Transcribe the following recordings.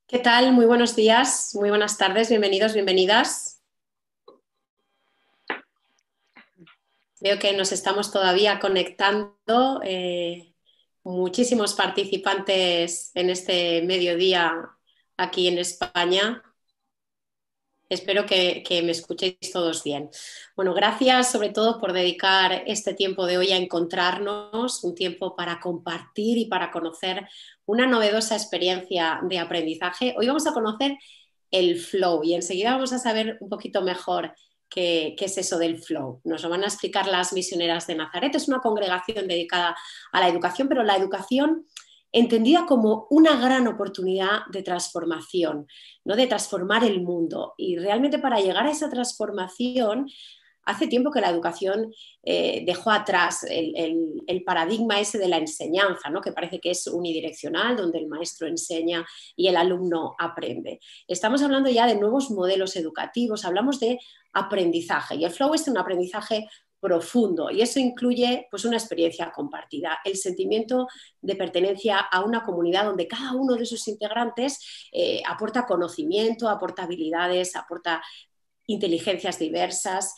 ¿Qué tal? Muy buenos días, muy buenas tardes, bienvenidos, bienvenidas. Veo que nos estamos todavía conectando, muchísimos participantes en este mediodía aquí en España. Espero que me escuchéis todos bien. Bueno, gracias sobre todo por dedicar este tiempo de hoy a encontrarnos, un tiempo para compartir y para conocer una novedosa experiencia de aprendizaje. Hoy vamos a conocer el flow y enseguida vamos a saber un poquito mejor qué es eso del flow. Nos lo van a explicar las misioneras de Nazaret. Es una congregación dedicada a la educación, pero la educación entendida como una gran oportunidad de transformación, ¿no? De transformar el mundo. Y realmente para llegar a esa transformación, hace tiempo que la educación dejó atrás el paradigma ese de la enseñanza, ¿no? Que parece que es unidireccional, donde el maestro enseña y el alumno aprende. Estamos hablando ya de nuevos modelos educativos, hablamos de aprendizaje y el flow es un aprendizaje profundo y eso incluye pues una experiencia compartida, el sentimiento de pertenencia a una comunidad donde cada uno de sus integrantes aporta conocimiento, aporta habilidades, aporta inteligencias diversas,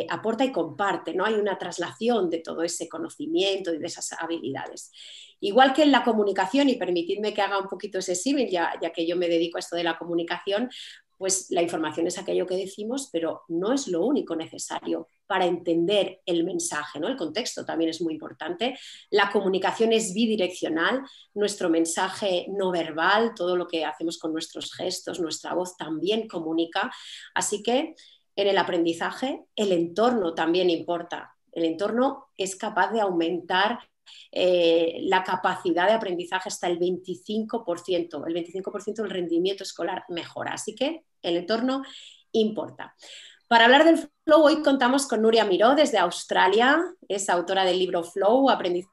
aporta y comparte, ¿no? Hay una traslación de todo ese conocimiento y de esas habilidades. Igual que en la comunicación, y permitidme que haga un poquito ese símil, ya que yo me dedico a esto de la comunicación, pues la información es aquello que decimos, pero no es lo único necesario para entender el mensaje, ¿no? El contexto también es muy importante. La comunicación es bidireccional, nuestro mensaje no verbal, todo lo que hacemos con nuestros gestos, nuestra voz también comunica. Así que en el aprendizaje el entorno también importa. El entorno es capaz de aumentar la capacidad de aprendizaje hasta el 25%. El 25% del rendimiento escolar mejora. Así que el entorno importa. Para hablar del flow, hoy contamos con Nuria Miró desde Australia. Es autora del libro Flow, Aprendizaje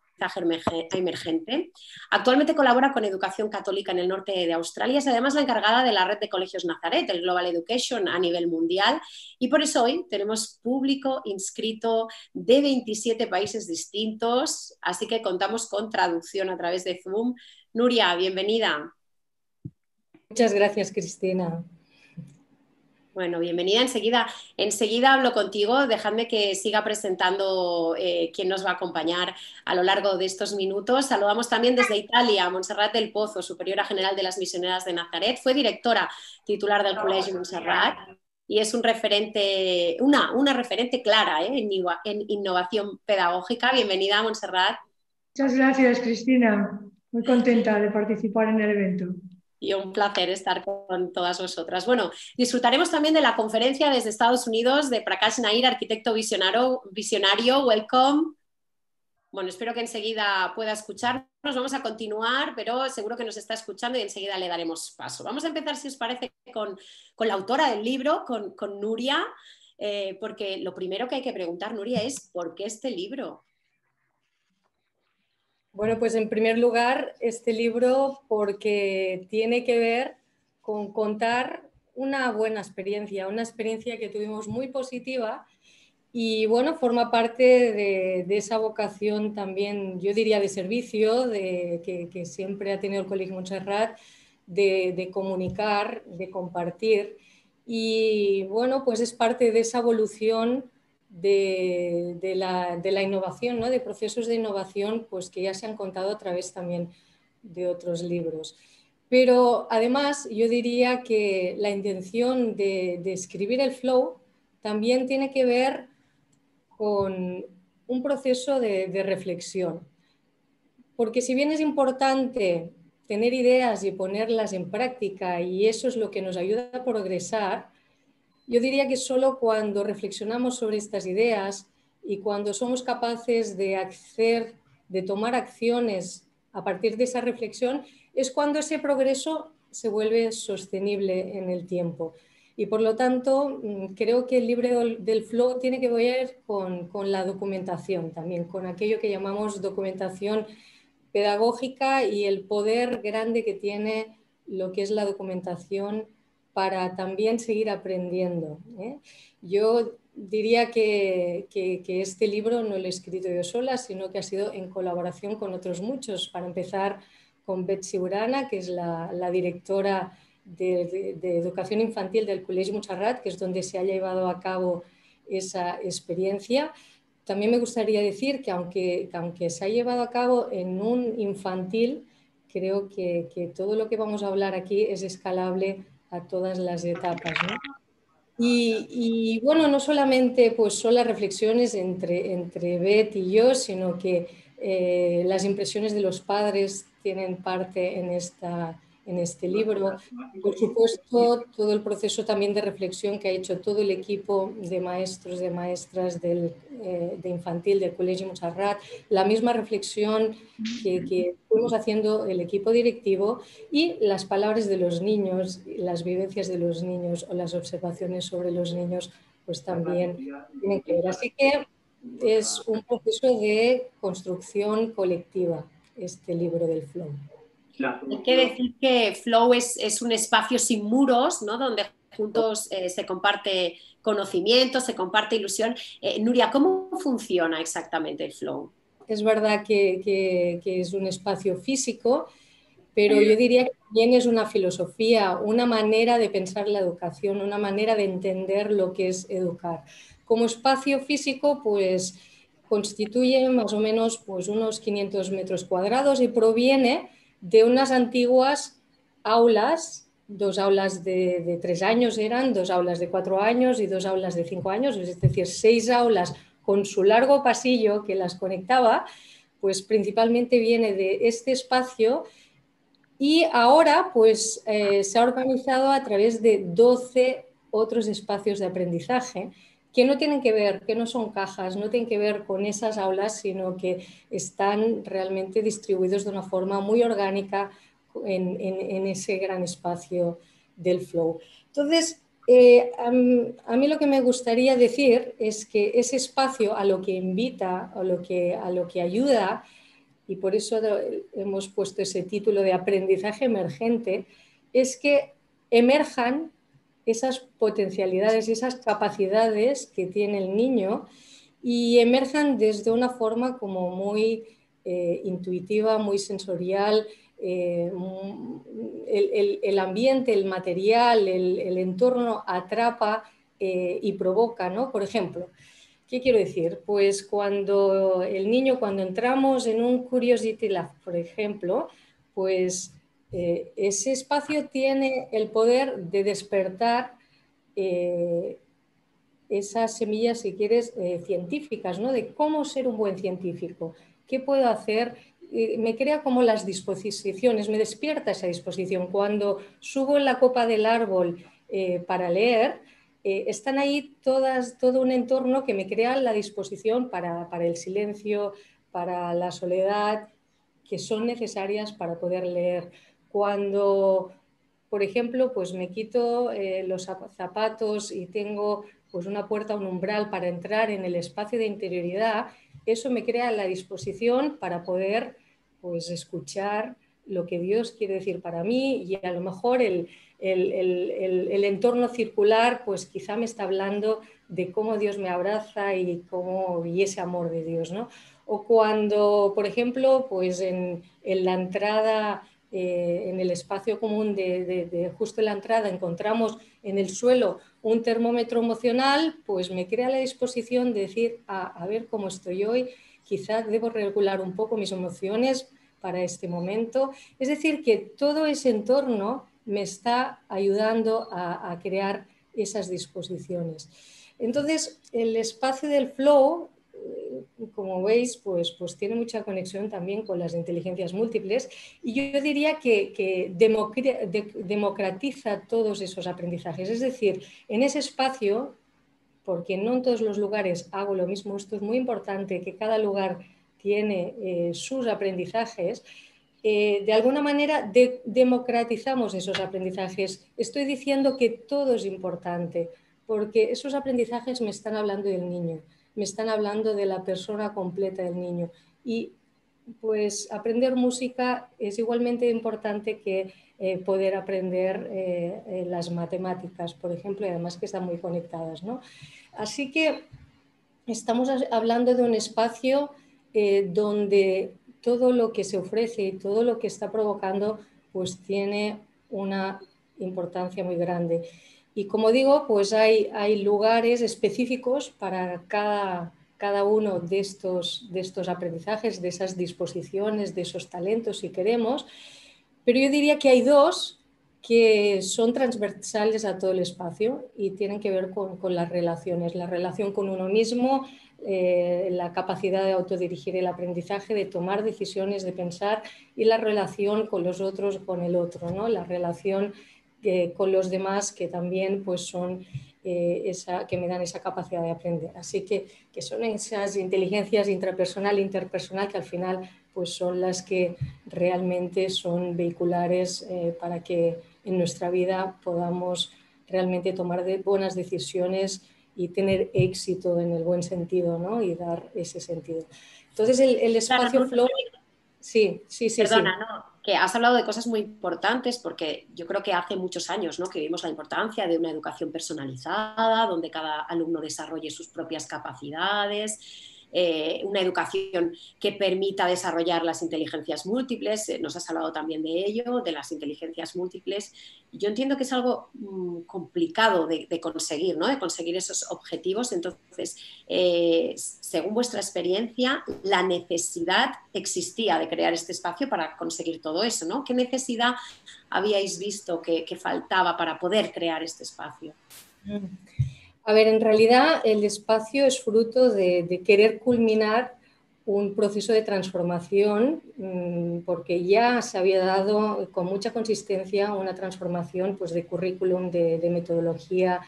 Emergente. Actualmente colabora con Educación Católica en el norte de Australia. Es además la encargada de la red de colegios Nazaret, el Global Education a nivel mundial. Y por eso hoy tenemos público inscrito de 27 países distintos. Así que contamos con traducción a través de Zoom. Nuria, bienvenida. Muchas gracias, Cristina. Bueno, bienvenida. Enseguida hablo contigo. Dejadme que siga presentando quién nos va a acompañar a lo largo de estos minutos. Saludamos también desde Italia a Montserrat del Pozo, superiora general de las Misioneras de Nazaret. Fue directora titular del Colegio Montserrat y es un referente, una referente clara en innovación pedagógica. Bienvenida, Montserrat. Muchas gracias, Cristina. Muy contenta de participar en el evento. Y un placer estar con todas vosotras. Bueno, disfrutaremos también de la conferencia desde Estados Unidos de Prakash Nair, arquitecto visionario. Welcome. Bueno, espero que enseguida pueda escucharnos. Vamos a continuar, pero seguro que nos está escuchando y enseguida le daremos paso. Vamos a empezar, si os parece, con la autora del libro, con Nuria, porque lo primero que hay que preguntar, Nuria, es ¿por qué este libro? Bueno, pues en primer lugar, este libro porque tiene que ver con contar una buena experiencia, una experiencia que tuvimos muy positiva y bueno, forma parte de esa vocación también, yo diría, de servicio que siempre ha tenido el Colegio Montserrat, de comunicar, de compartir y bueno, pues es parte de esa evolución de la innovación, ¿no? De procesos de innovación pues, que ya se han contado a través también de otros libros. Pero además yo diría que la intención de escribir el flow también tiene que ver con un proceso de reflexión. Porque si bien es importante tener ideas y ponerlas en práctica y eso es lo que nos ayuda a progresar, yo diría que solo cuando reflexionamos sobre estas ideas y cuando somos capaces de tomar acciones a partir de esa reflexión, es cuando ese progreso se vuelve sostenible en el tiempo. Y por lo tanto, creo que el libro del flow tiene que ver con la documentación también, con aquello que llamamos documentación pedagógica y el poder grande que tiene lo que es la documentación para también seguir aprendiendo. Yo diría que este libro no lo he escrito yo sola, sino que ha sido en colaboración con otros muchos. Para empezar, con Betsy Urana, que es la directora de educación infantil del Col·legi Montserrat, que es donde se ha llevado a cabo esa experiencia. También me gustaría decir que aunque se ha llevado a cabo en un infantil, creo que todo lo que vamos a hablar aquí es escalable a todas las etapas, ¿no? Y bueno, no solamente pues, son las reflexiones entre Beth y yo, sino que las impresiones de los padres tienen parte en este libro. Por supuesto, todo el proceso también de reflexión que ha hecho todo el equipo de maestros, de maestras de infantil del Col·legi Montserrat, la misma reflexión que fuimos haciendo el equipo directivo y las palabras de los niños, las vivencias de los niños o las observaciones sobre los niños, pues también tienen que ver. Así que es un proceso de construcción colectiva, este libro del Flow. Hay que decir que Flow es un espacio sin muros, ¿no? Donde juntos se comparte conocimiento, se comparte ilusión. Nuria, ¿cómo funciona exactamente el Flow? Es verdad que es un espacio físico, pero yo diría que también es una filosofía, una manera de pensar la educación, una manera de entender lo que es educar. Como espacio físico, pues constituye más o menos pues, unos 500 metros cuadrados y proviene de unas antiguas aulas, 2 aulas de 3 años eran, 2 aulas de 4 años y 2 aulas de 5 años, es decir, 6 aulas con su largo pasillo que las conectaba, pues principalmente viene de este espacio y ahora pues se ha organizado a través de 12 otros espacios de aprendizaje que no tienen que ver, que no son cajas, no tienen que ver con esas aulas, sino que están realmente distribuidos de una forma muy orgánica en ese gran espacio del Flow. Entonces, a mí lo que me gustaría decir es que ese espacio a lo que invita, a lo que ayuda, y por eso hemos puesto ese título de aprendizaje emergente, es que emerjan esas potencialidades, esas capacidades que tiene el niño y emerjan desde una forma como muy intuitiva, muy sensorial. El ambiente, el material, el entorno atrapa y provoca, ¿no? Por ejemplo, ¿qué quiero decir? Pues cuando el niño, cuando entramos en un Curiosity Lab, por ejemplo, pues ese espacio tiene el poder de despertar esas semillas, si quieres, científicas, ¿no? De cómo ser un buen científico, qué puedo hacer. Me crea como las disposiciones, me despierta esa disposición. Cuando subo en la copa del árbol para leer, están ahí todo un entorno que me crea la disposición para el silencio, para la soledad, que son necesarias para poder leer. Cuando, por ejemplo, pues me quito los zapatos y tengo pues una puerta, un umbral para entrar en el espacio de interioridad, eso me crea la disposición para poder pues escuchar lo que Dios quiere decir para mí y a lo mejor el entorno circular pues quizá me está hablando de cómo Dios me abraza y ese amor de Dios, ¿no? O cuando, por ejemplo, pues en la entrada, en el espacio común de justo en la entrada encontramos en el suelo un termómetro emocional, pues me crea la disposición de decir, a ver cómo estoy hoy, quizás debo regular un poco mis emociones para este momento. Es decir, que todo ese entorno me está ayudando a crear esas disposiciones. Entonces, el espacio del flow, como veis, pues tiene mucha conexión también con las inteligencias múltiples y yo diría que democratiza todos esos aprendizajes. Es decir, en ese espacio, porque no en todos los lugares hago lo mismo, esto es muy importante, que cada lugar tiene sus aprendizajes, de alguna manera democratizamos esos aprendizajes. Estoy diciendo que todo es importante, porque esos aprendizajes me están hablando del niño, me están hablando de la persona completa del niño. Y pues aprender música es igualmente importante que poder aprender las matemáticas, por ejemplo, y además que están muy conectadas, ¿no? Así que estamos hablando de un espacio donde todo lo que se ofrece y todo lo que está provocando pues tiene una importancia muy grande. Y como digo, pues hay lugares específicos para cada uno de estos aprendizajes, de esas disposiciones, de esos talentos, si queremos, pero yo diría que hay dos que son transversales a todo el espacio y tienen que ver con las relaciones, la relación con uno mismo, la capacidad de autodirigir el aprendizaje, de tomar decisiones, de pensar, y la relación con los otros, con el otro, ¿no? La relación con los demás, que también pues son que me dan esa capacidad de aprender. Así que son esas inteligencias intrapersonal e interpersonal que al final pues son las que realmente son vehiculares para que en nuestra vida podamos realmente tomar buenas decisiones y tener éxito en el buen sentido, ¿no? Y dar ese sentido. Entonces el espacio Claro, flow, sí. perdona, no, que has hablado de cosas muy importantes porque yo creo que hace muchos años, ¿no?, que vimos la importancia de una educación personalizada, donde cada alumno desarrolle sus propias capacidades, una educación que permita desarrollar las inteligencias múltiples. Nos has hablado también de ello, de las inteligencias múltiples. Yo entiendo que es algo complicado de conseguir, ¿no?, de conseguir esos objetivos. Entonces, según vuestra experiencia, la necesidad existía de crear este espacio para conseguir todo eso, ¿no? ¿Qué necesidad habíais visto que faltaba para poder crear este espacio? A ver, en realidad el espacio es fruto de querer culminar un proceso de transformación, porque ya se había dado con mucha consistencia una transformación pues, de currículum, de metodología,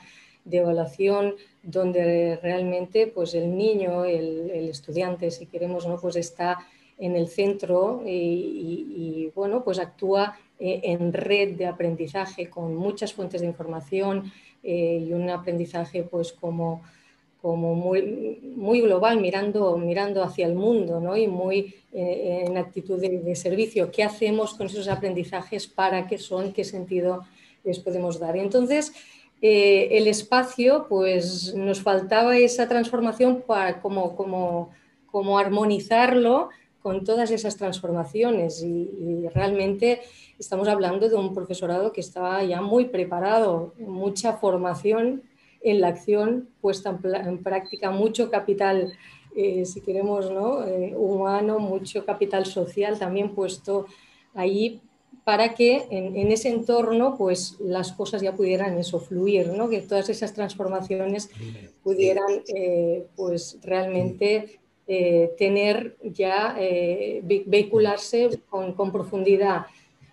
de evaluación, donde realmente pues, el niño, el estudiante, si queremos, ¿no?, pues está en el centro y bueno, pues actúa en red de aprendizaje con muchas fuentes de información y un aprendizaje pues como muy global, mirando hacia el mundo, ¿no? Y muy en actitud de servicio. ¿Qué hacemos con esos aprendizajes? ¿Para qué son? ¿Qué sentido les podemos dar? Y entonces, el espacio, pues nos faltaba esa transformación para como armonizarlo con todas esas transformaciones y realmente estamos hablando de un profesorado que estaba ya muy preparado, mucha formación en la acción puesta en práctica, mucho capital, si queremos, ¿no?, humano, mucho capital social también puesto ahí para que en ese entorno pues las cosas ya pudieran eso fluir, ¿no?, que todas esas transformaciones pudieran pues realmente tener ya, vehicularse con profundidad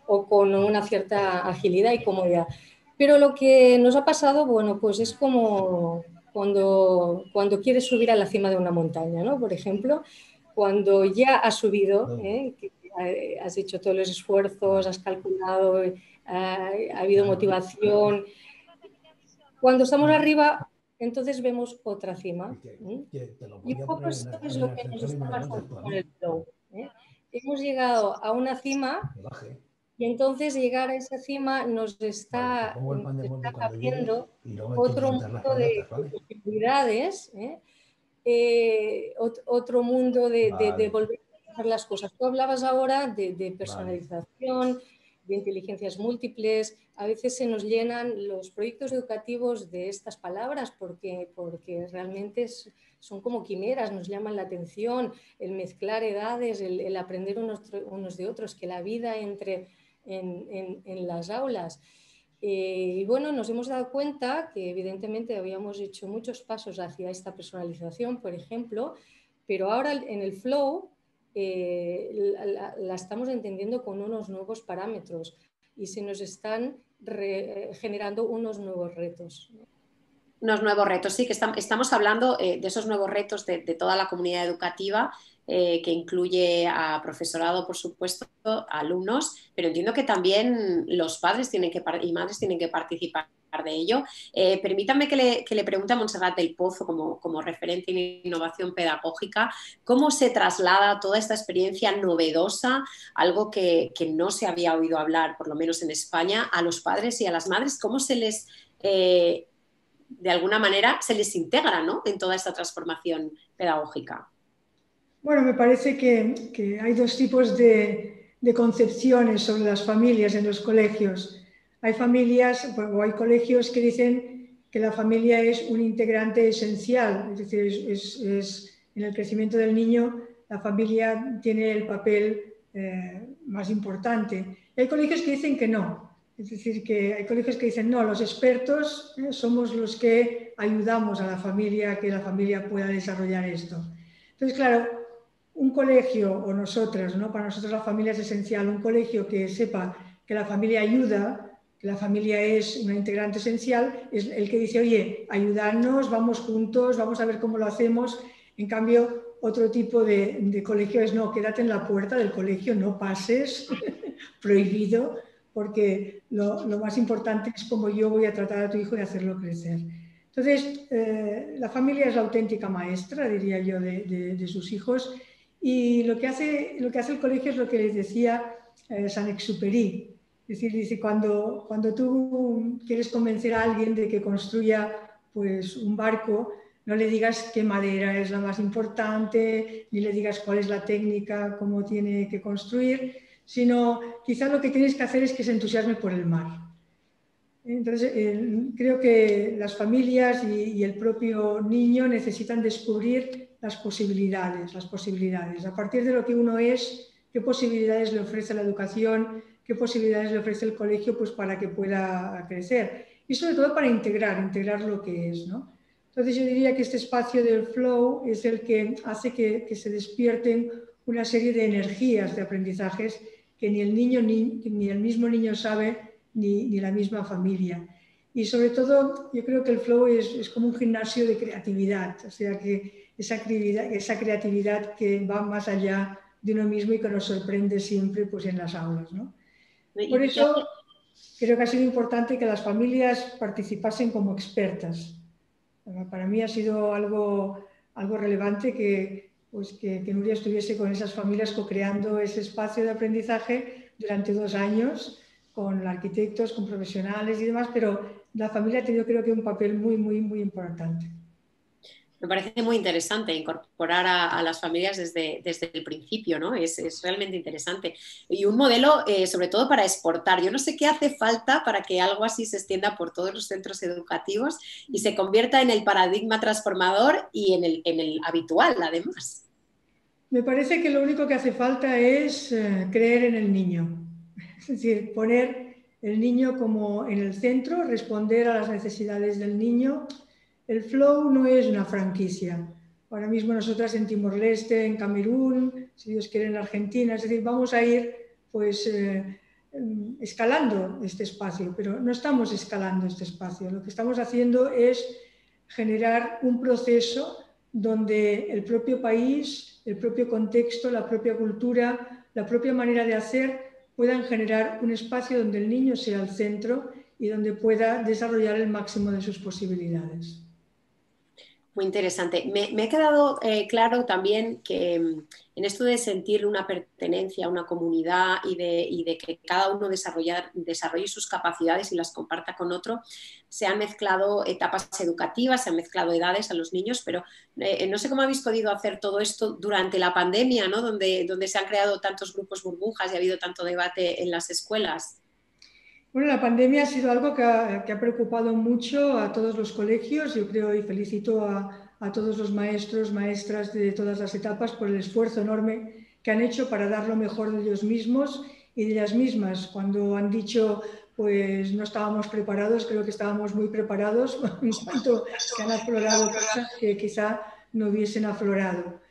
o con una cierta agilidad y comodidad. Pero lo que nos ha pasado, bueno, pues es como cuando quieres subir a la cima de una montaña, ¿no? Por ejemplo, cuando ya has subido, que has hecho todos los esfuerzos, has calculado, ha habido motivación. Cuando estamos arriba, entonces vemos otra cima. Y un poco esto es lo que nos está pasando con el flow. Hemos llegado a una cima y entonces llegar a esa cima nos está abriendo otro mundo de posibilidades, otro mundo de volver a hacer las cosas. Tú hablabas ahora de personalización, de inteligencias múltiples. A veces se nos llenan los proyectos educativos de estas palabras porque realmente son como quimeras, nos llaman la atención, el mezclar edades, el aprender unos de otros, que la vida entre en las aulas. Y bueno, nos hemos dado cuenta que evidentemente habíamos hecho muchos pasos hacia esta personalización, por ejemplo, pero ahora en el flow la estamos entendiendo con unos nuevos parámetros y se nos están generando unos nuevos retos. Unos nuevos retos, sí, que estamos hablando de esos nuevos retos de toda la comunidad educativa, que incluye a profesorado, por supuesto, a alumnos, pero entiendo que también los padres y madres tienen que participar de ello. Permítanme que le pregunte a Montserrat del Pozo, como referente en innovación pedagógica, cómo se traslada toda esta experiencia novedosa, algo que no se había oído hablar, por lo menos en España, a los padres y a las madres, cómo se les... de alguna manera se les integra, ¿no?, en toda esta transformación pedagógica. Bueno, me parece que hay dos tipos de concepciones sobre las familias en los colegios. hay familias o hay colegios que dicen que la familia es un integrante esencial, es decir, en el crecimiento del niño la familia tiene el papel más importante. Y hay colegios que dicen que no, es decir, que hay colegios que dicen no, los expertos somos los que ayudamos a la familia a que la familia pueda desarrollar esto. Entonces, claro, un colegio, o nosotras, ¿no? Para nosotros la familia es esencial, un colegio que sepa que la familia ayuda, que la familia es una integrante esencial, es el que dice, oye, ayudarnos, vamos juntos, vamos a ver cómo lo hacemos. En cambio, otro tipo de colegio es, no, quédate en la puerta del colegio, no pases, prohibido, porque lo más importante es cómo yo voy a tratar a tu hijo y hacerlo crecer. Entonces, la familia es la auténtica maestra, diría yo, de sus hijos. Y lo que hace el colegio es lo que les decía Saint-Exupéry. Es decir, dice, cuando tú quieres convencer a alguien de que construya pues, un barco, no le digas qué madera es la más importante, ni le digas cuál es la técnica, cómo tiene que construir, sino quizás lo que tienes que hacer es que se entusiasme por el mar. Entonces, creo que las familias y el propio niño necesitan descubrir las posibilidades. A partir de lo que uno es, qué posibilidades le ofrece la educación, qué posibilidades le ofrece el colegio pues, para que pueda crecer. Y sobre todo para integrar lo que es, ¿no? Entonces yo diría que este espacio del flow es el que hace que se despierten una serie de energías de aprendizajes que ni el niño ni el mismo niño sabe ni la misma familia. Y sobre todo, yo creo que el flow es como un gimnasio de creatividad, o sea, que esa creatividad que va más allá de uno mismo y que nos sorprende siempre pues, en las aulas, ¿no? Por eso creo que ha sido importante que las familias participasen como expertas. Para mí ha sido algo relevante que Nuria estuviese con esas familias co-creando ese espacio de aprendizaje durante 2 años, con arquitectos, con profesionales y demás, pero la familia ha tenido creo que un papel muy importante. Me parece muy interesante incorporar a las familias desde el principio, ¿no? Es realmente interesante. Y un modelo, sobre todo, para exportar. Yo no sé qué hace falta para que algo así se extienda por todos los centros educativos y se convierta en el paradigma transformador y en el habitual, además. Me parece que lo único que hace falta es creer en el niño. Es decir, poner el niño como en el centro, responder a las necesidades del niño. El flow no es una franquicia. Ahora mismo nosotras en Timor-Leste, en Camerún, si Dios quiere en Argentina, es decir, vamos a ir pues escalando este espacio, pero no estamos escalando este espacio. Lo que estamos haciendo es generar un proceso donde el propio país, el propio contexto, la propia cultura, la propia manera de hacer puedan generar un espacio donde el niño sea el centro y donde pueda desarrollar el máximo de sus posibilidades. Muy interesante. Me ha quedado claro también que en esto de sentir una pertenencia a una comunidad y de que cada uno desarrolle sus capacidades y las comparta con otro, se han mezclado etapas educativas, se han mezclado edades a los niños, pero no sé cómo habéis podido hacer todo esto durante la pandemia, ¿no? Donde se han creado tantos grupos burbujas y ha habido tanto debate en las escuelas. Bueno, la pandemia ha sido algo que ha preocupado mucho a todos los colegios. Yo creo y felicito a todos los maestros, maestras de todas las etapas por el esfuerzo enorme que han hecho para dar lo mejor de ellos mismos y de ellas mismas. Cuando han dicho, pues no estábamos preparados, creo que estábamos muy preparados en cuanto que han aflorado cosas que quizá no hubiesen aflorado.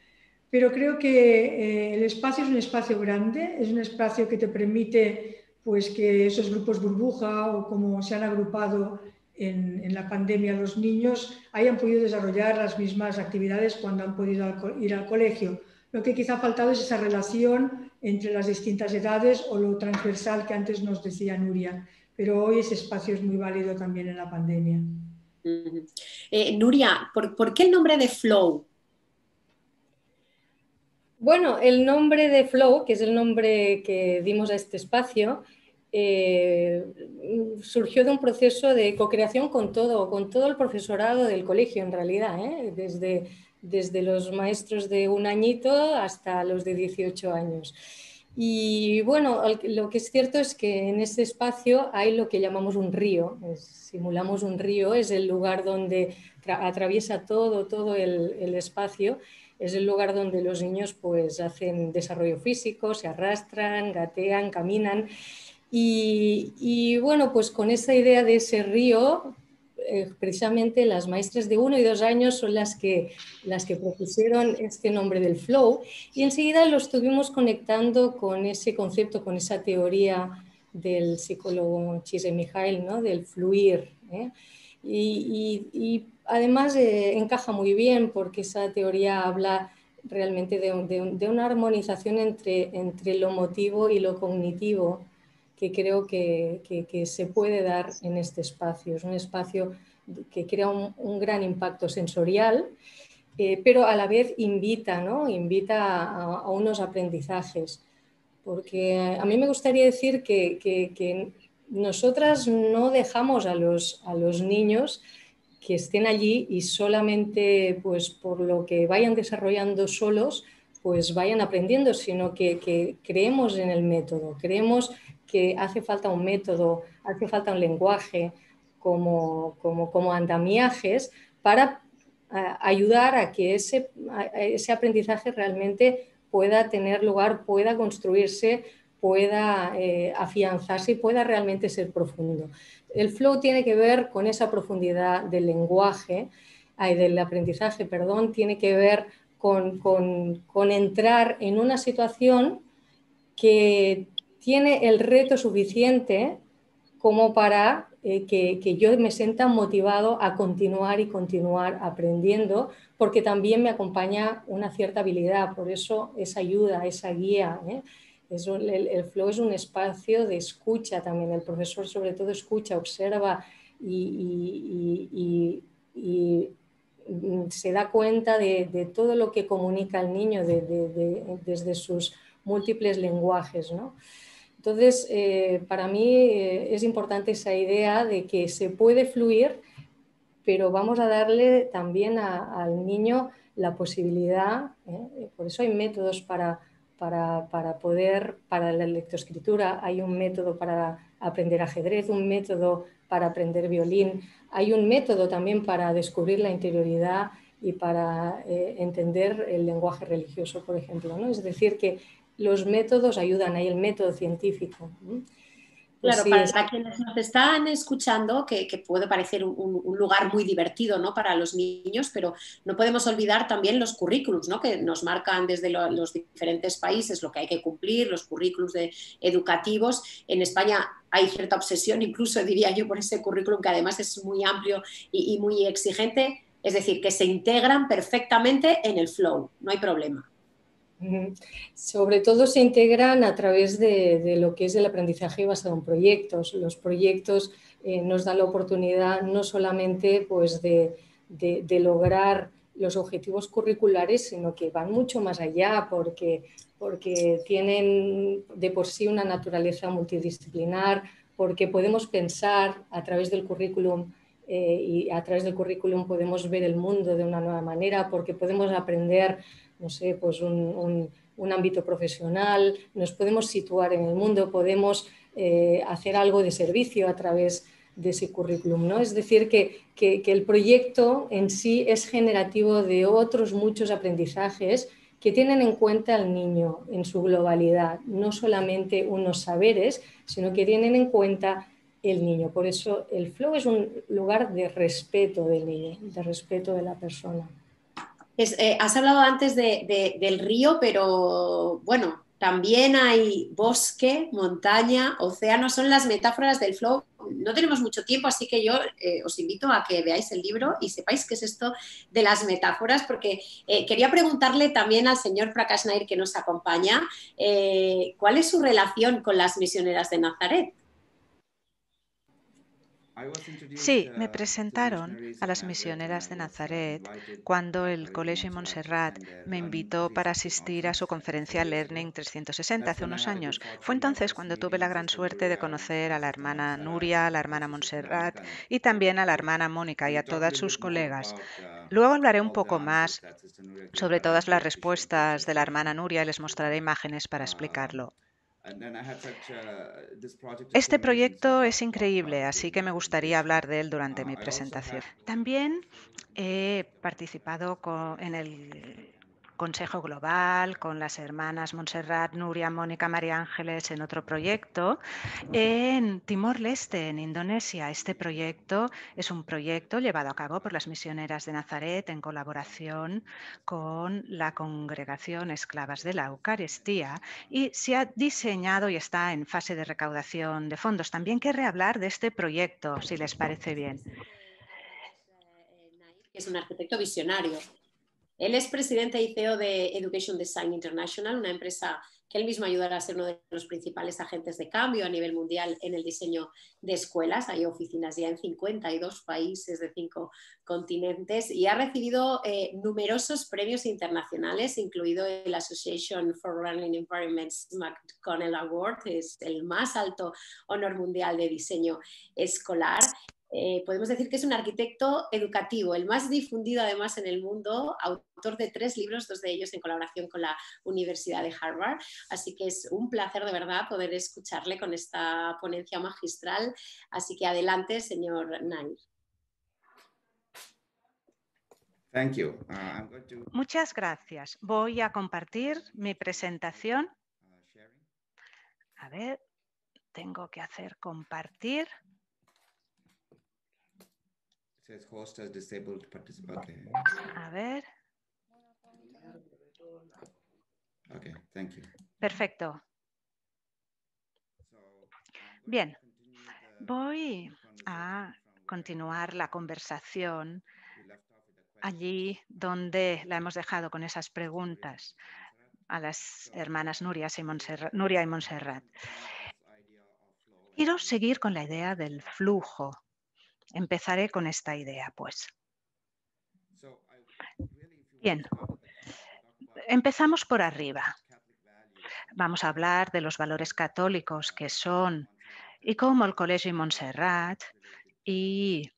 Pero creo que el espacio es un espacio grande, es un espacio que te permite pues que esos grupos burbuja o como se han agrupado en la pandemia los niños hayan podido desarrollar las mismas actividades cuando han podido ir al colegio. Lo que quizá ha faltado es esa relación entre las distintas edades o lo transversal que antes nos decía Nuria, pero hoy ese espacio es muy válido también en la pandemia. Nuria, ¿por qué el nombre de Flow? Bueno, el nombre de Flow, que es el nombre que dimos a este espacio, surgió de un proceso de co-creación con todo el profesorado del colegio en realidad, desde los maestros de 1 añito hasta los de 18 años. Y bueno, lo que es cierto es que en ese espacio hay lo que llamamos un río, simulamos un río, es el lugar donde atraviesa todo el espacio, es el lugar donde los niños pues hacen desarrollo físico, se arrastran, gatean, caminan y bueno, pues con esa idea de ese río, precisamente las maestras de 1 y 2 años son las que propusieron este nombre del flow y enseguida lo estuvimos conectando con ese concepto, con esa teoría del psicólogo Csikszentmihalyi, ¿no? Del fluir. ¿Eh? Y además encaja muy bien porque esa teoría habla realmente de una armonización entre lo emotivo y lo cognitivo que creo que se puede dar en este espacio. Es un espacio que crea un gran impacto sensorial, pero a la vez invita, ¿no? Invita a unos aprendizajes. Porque a mí me gustaría decir que nosotras no dejamos a los niños que estén allí y solamente pues por lo que vayan desarrollando solos pues vayan aprendiendo, sino que creemos en el método, creemos que hace falta un método, hace falta un lenguaje como andamiajes para ayudar a que ese aprendizaje realmente pueda tener lugar, pueda construirse, pueda afianzarse y pueda realmente ser profundo. El flow tiene que ver con esa profundidad del lenguaje, del aprendizaje, perdón, tiene que ver con entrar en una situación que tiene el reto suficiente como para que yo me sienta motivado a continuar y continuar aprendiendo, porque también me acompaña una cierta habilidad, por eso esa ayuda, esa guía. El flow es un espacio de escucha también, el profesor sobre todo escucha, observa y se da cuenta de todo lo que comunica el niño desde sus múltiples lenguajes, ¿no? Entonces, para mí es importante esa idea de que se puede fluir, pero vamos a darle también al niño la posibilidad, por eso hay métodos para la lectoescritura, hay un método para aprender ajedrez, un método para aprender violín, hay un método también para descubrir la interioridad y para entender el lenguaje religioso, por ejemplo, ¿no? Es decir, que los métodos ayudan, hay el método científico. Pues Claro, sí, para quienes nos están escuchando, que puede parecer un lugar muy divertido, ¿no? Para los niños, pero no podemos olvidar también los currículums, ¿no? Que nos marcan desde los diferentes países lo que hay que cumplir, los currículums educativos. En España hay cierta obsesión, incluso diría yo, por ese currículum que además es muy amplio y muy exigente, es decir, que se integran perfectamente en el flow, no hay problema. sobre todo se integran a través de lo que es el aprendizaje basado en proyectos. Los proyectos nos dan la oportunidad no solamente pues, de lograr los objetivos curriculares, sino que van mucho más allá porque tienen de por sí una naturaleza multidisciplinar, porque podemos pensar a través del currículum y a través del currículum podemos ver el mundo de una nueva manera, porque podemos aprender no sé, pues un ámbito profesional, nos podemos situar en el mundo, podemos hacer algo de servicio a través de ese currículum, ¿no? Es decir, que el proyecto en sí es generativo de otros muchos aprendizajes que tienen en cuenta al niño en su globalidad, no solamente unos saberes, sino que tienen en cuenta el niño. Por eso el flow es un lugar de respeto del niño, de respeto de la persona. Has hablado antes del río, pero bueno, también hay bosque, montaña, océano, son las metáforas del flow. No tenemos mucho tiempo, así que yo os invito a que veáis el libro y sepáis qué es esto de las metáforas, porque quería preguntarle también al señor Prakash Nair que nos acompaña, ¿cuál es su relación con las misioneras de Nazaret? Sí, me presentaron a las misioneras de Nazaret cuando el Colegio Montserrat me invitó para asistir a su conferencia Learning 360 hace unos años. Fue entonces cuando tuve la gran suerte de conocer a la hermana Nuria, a la hermana Montserrat y también a la hermana Mónica y a todas sus colegas. Luego hablaré un poco más sobre todas las respuestas de la hermana Nuria y les mostraré imágenes para explicarlo. Este proyecto es increíble, así que me gustaría hablar de él durante mi presentación. También he participado en el Consejo Global con las hermanas Montserrat, Nuria, Mónica, María Ángeles en otro proyecto en Timor-Leste, en Indonesia. Este proyecto es un proyecto llevado a cabo por las misioneras de Nazaret en colaboración con la Congregación Esclavas de la Eucaristía y se ha diseñado y está en fase de recaudación de fondos. También querré hablar de este proyecto, si les parece bien. Es un arquitecto visionario. Él es presidente y CEO de Education Design International, una empresa que él mismo ayudará a ser uno de los principales agentes de cambio a nivel mundial en el diseño de escuelas. Hay oficinas ya en 52 países de 5 continentes y ha recibido numerosos premios internacionales, incluido el Association for Learning Environments McConnell Award, que es el más alto honor mundial de diseño escolar. Podemos decir que es un arquitecto educativo, el más difundido además en el mundo, autor de 3 libros, 2 de ellos en colaboración con la Universidad de Harvard. Así que es un placer de verdad poder escucharle con esta ponencia magistral. Así que adelante, señor Nair. Muchas gracias. Voy a compartir mi presentación. A ver, tengo que hacer compartir. A ver. Perfecto. Bien, voy a continuar la conversación allí donde la hemos dejado con esas preguntas a las hermanas Nuria y Montserrat. Quiero seguir con la idea del flujo. Empezaré con esta idea, pues. Bien, empezamos por arriba. Vamos a hablar de los valores católicos que son y cómo el Colegio Montserrat y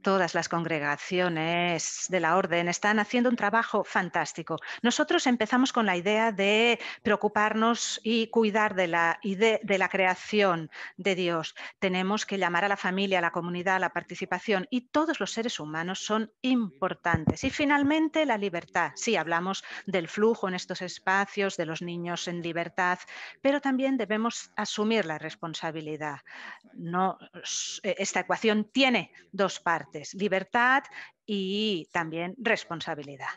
todas las congregaciones de la Orden están haciendo un trabajo fantástico. Nosotros empezamos con la idea de preocuparnos y cuidar de la creación de Dios. Tenemos que llamar a la familia, a la comunidad, a la participación y todos los seres humanos son importantes. Y finalmente la libertad. Sí, hablamos del flujo en estos espacios, de los niños en libertad, pero también debemos asumir la responsabilidad. Esta ecuación tiene 2 partes. Libertad y también responsabilidad.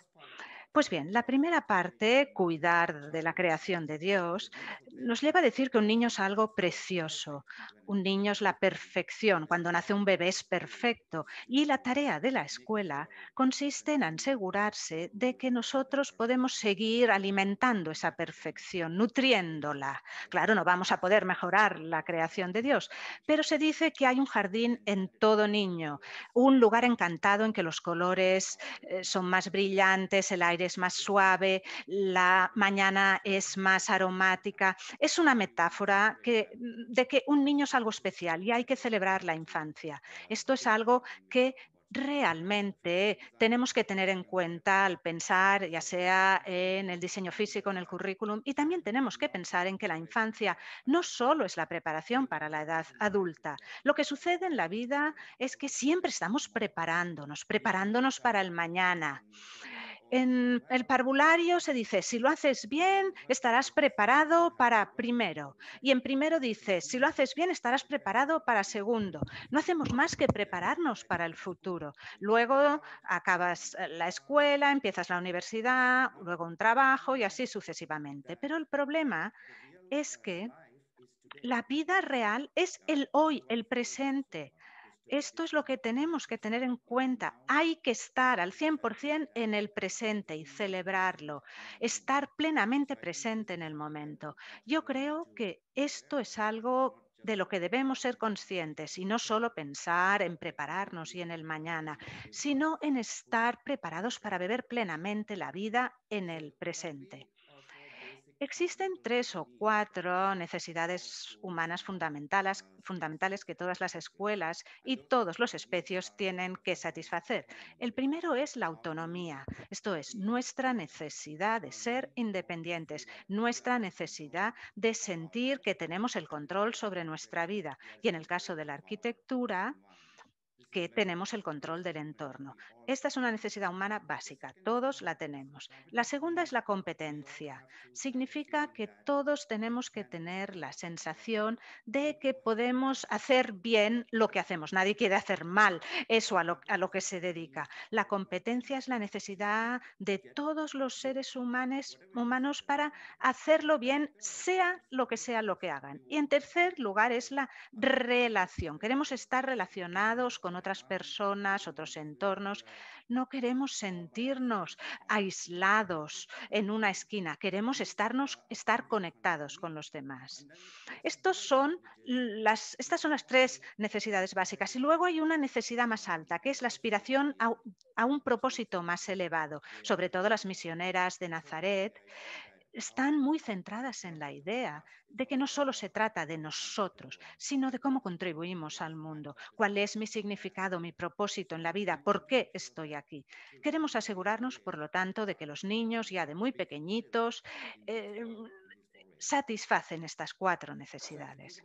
Pues bien, la primera parte, cuidar de la creación de Dios, nos lleva a decir que un niño es algo precioso. Un niño es la perfección. Cuando nace un bebé es perfecto. Y la tarea de la escuela consiste en asegurarse de que nosotros podemos seguir alimentando esa perfección, nutriéndola. Claro, no vamos a poder mejorar la creación de Dios, pero se dice que hay un jardín en todo niño, un lugar encantado en que los colores son más brillantes, el aire es más suave, la mañana es más aromática. Es una metáfora de que un niño es algo especial y hay que celebrar la infancia. Esto es algo que realmente tenemos que tener en cuenta al pensar, ya sea en el diseño físico, en el currículum, y también tenemos que pensar en que la infancia no solo es la preparación para la edad adulta. Lo que sucede en la vida es que siempre estamos preparándonos para el mañana. En el parvulario se dice, si lo haces bien, estarás preparado para primero. Y en primero dice, si lo haces bien, estarás preparado para segundo. No hacemos más que prepararnos para el futuro. Luego acabas la escuela, empiezas la universidad, luego un trabajo y así sucesivamente. Pero el problema es que la vida real es el hoy, el presente. Esto es lo que tenemos que tener en cuenta. Hay que estar al 100% en el presente y celebrarlo, estar plenamente presente en el momento. Yo creo que esto es algo de lo que debemos ser conscientes y no solo pensar en prepararnos y en el mañana, sino en estar preparados para vivir plenamente la vida en el presente. Existen 3 o 4 necesidades humanas fundamentales que todas las escuelas y todos los espacios tienen que satisfacer. El primero es la autonomía, esto es, nuestra necesidad de ser independientes, nuestra necesidad de sentir que tenemos el control sobre nuestra vida. Y en el caso de la arquitectura, que tenemos el control del entorno. Esta es una necesidad humana básica, todos la tenemos. La segunda es la competencia. Significa que todos tenemos que tener la sensación de que podemos hacer bien lo que hacemos. Nadie quiere hacer mal eso a lo que se dedica. La competencia es la necesidad de todos los seres humanos para hacerlo bien, sea lo que hagan. Y en tercer lugar es la relación. Queremos estar relacionados con otras personas, otros entornos. No queremos sentirnos aislados en una esquina. Queremos estar conectados con los demás. Estas son las 3 necesidades básicas. Y luego hay una necesidad más alta, que es la aspiración a un propósito más elevado. Sobre todo las misioneras de Nazaret están muy centradas en la idea de que no solo se trata de nosotros, sino de cómo contribuimos al mundo, cuál es mi significado, mi propósito en la vida, por qué estoy aquí. Queremos asegurarnos, por lo tanto, de que los niños ya de muy pequeñitos eh, satisfacen estas 4 necesidades.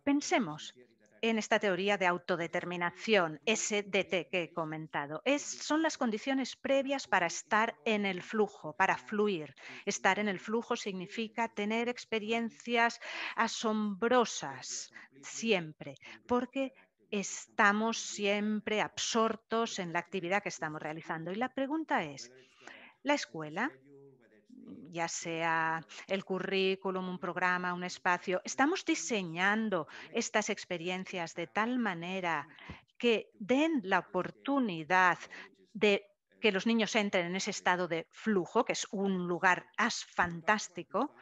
Pensemos en esta teoría de autodeterminación, SDT que he comentado. Son las condiciones previas para estar en el flujo, para fluir. Estar en el flujo significa tener experiencias asombrosas siempre, porque estamos siempre absortos en la actividad que estamos realizando. Y la pregunta es, ¿la escuela, ya sea el currículum, un programa, un espacio, estamos diseñando estas experiencias de tal manera que den la oportunidad de que los niños entren en ese estado de flujo, que es un lugar fantástico?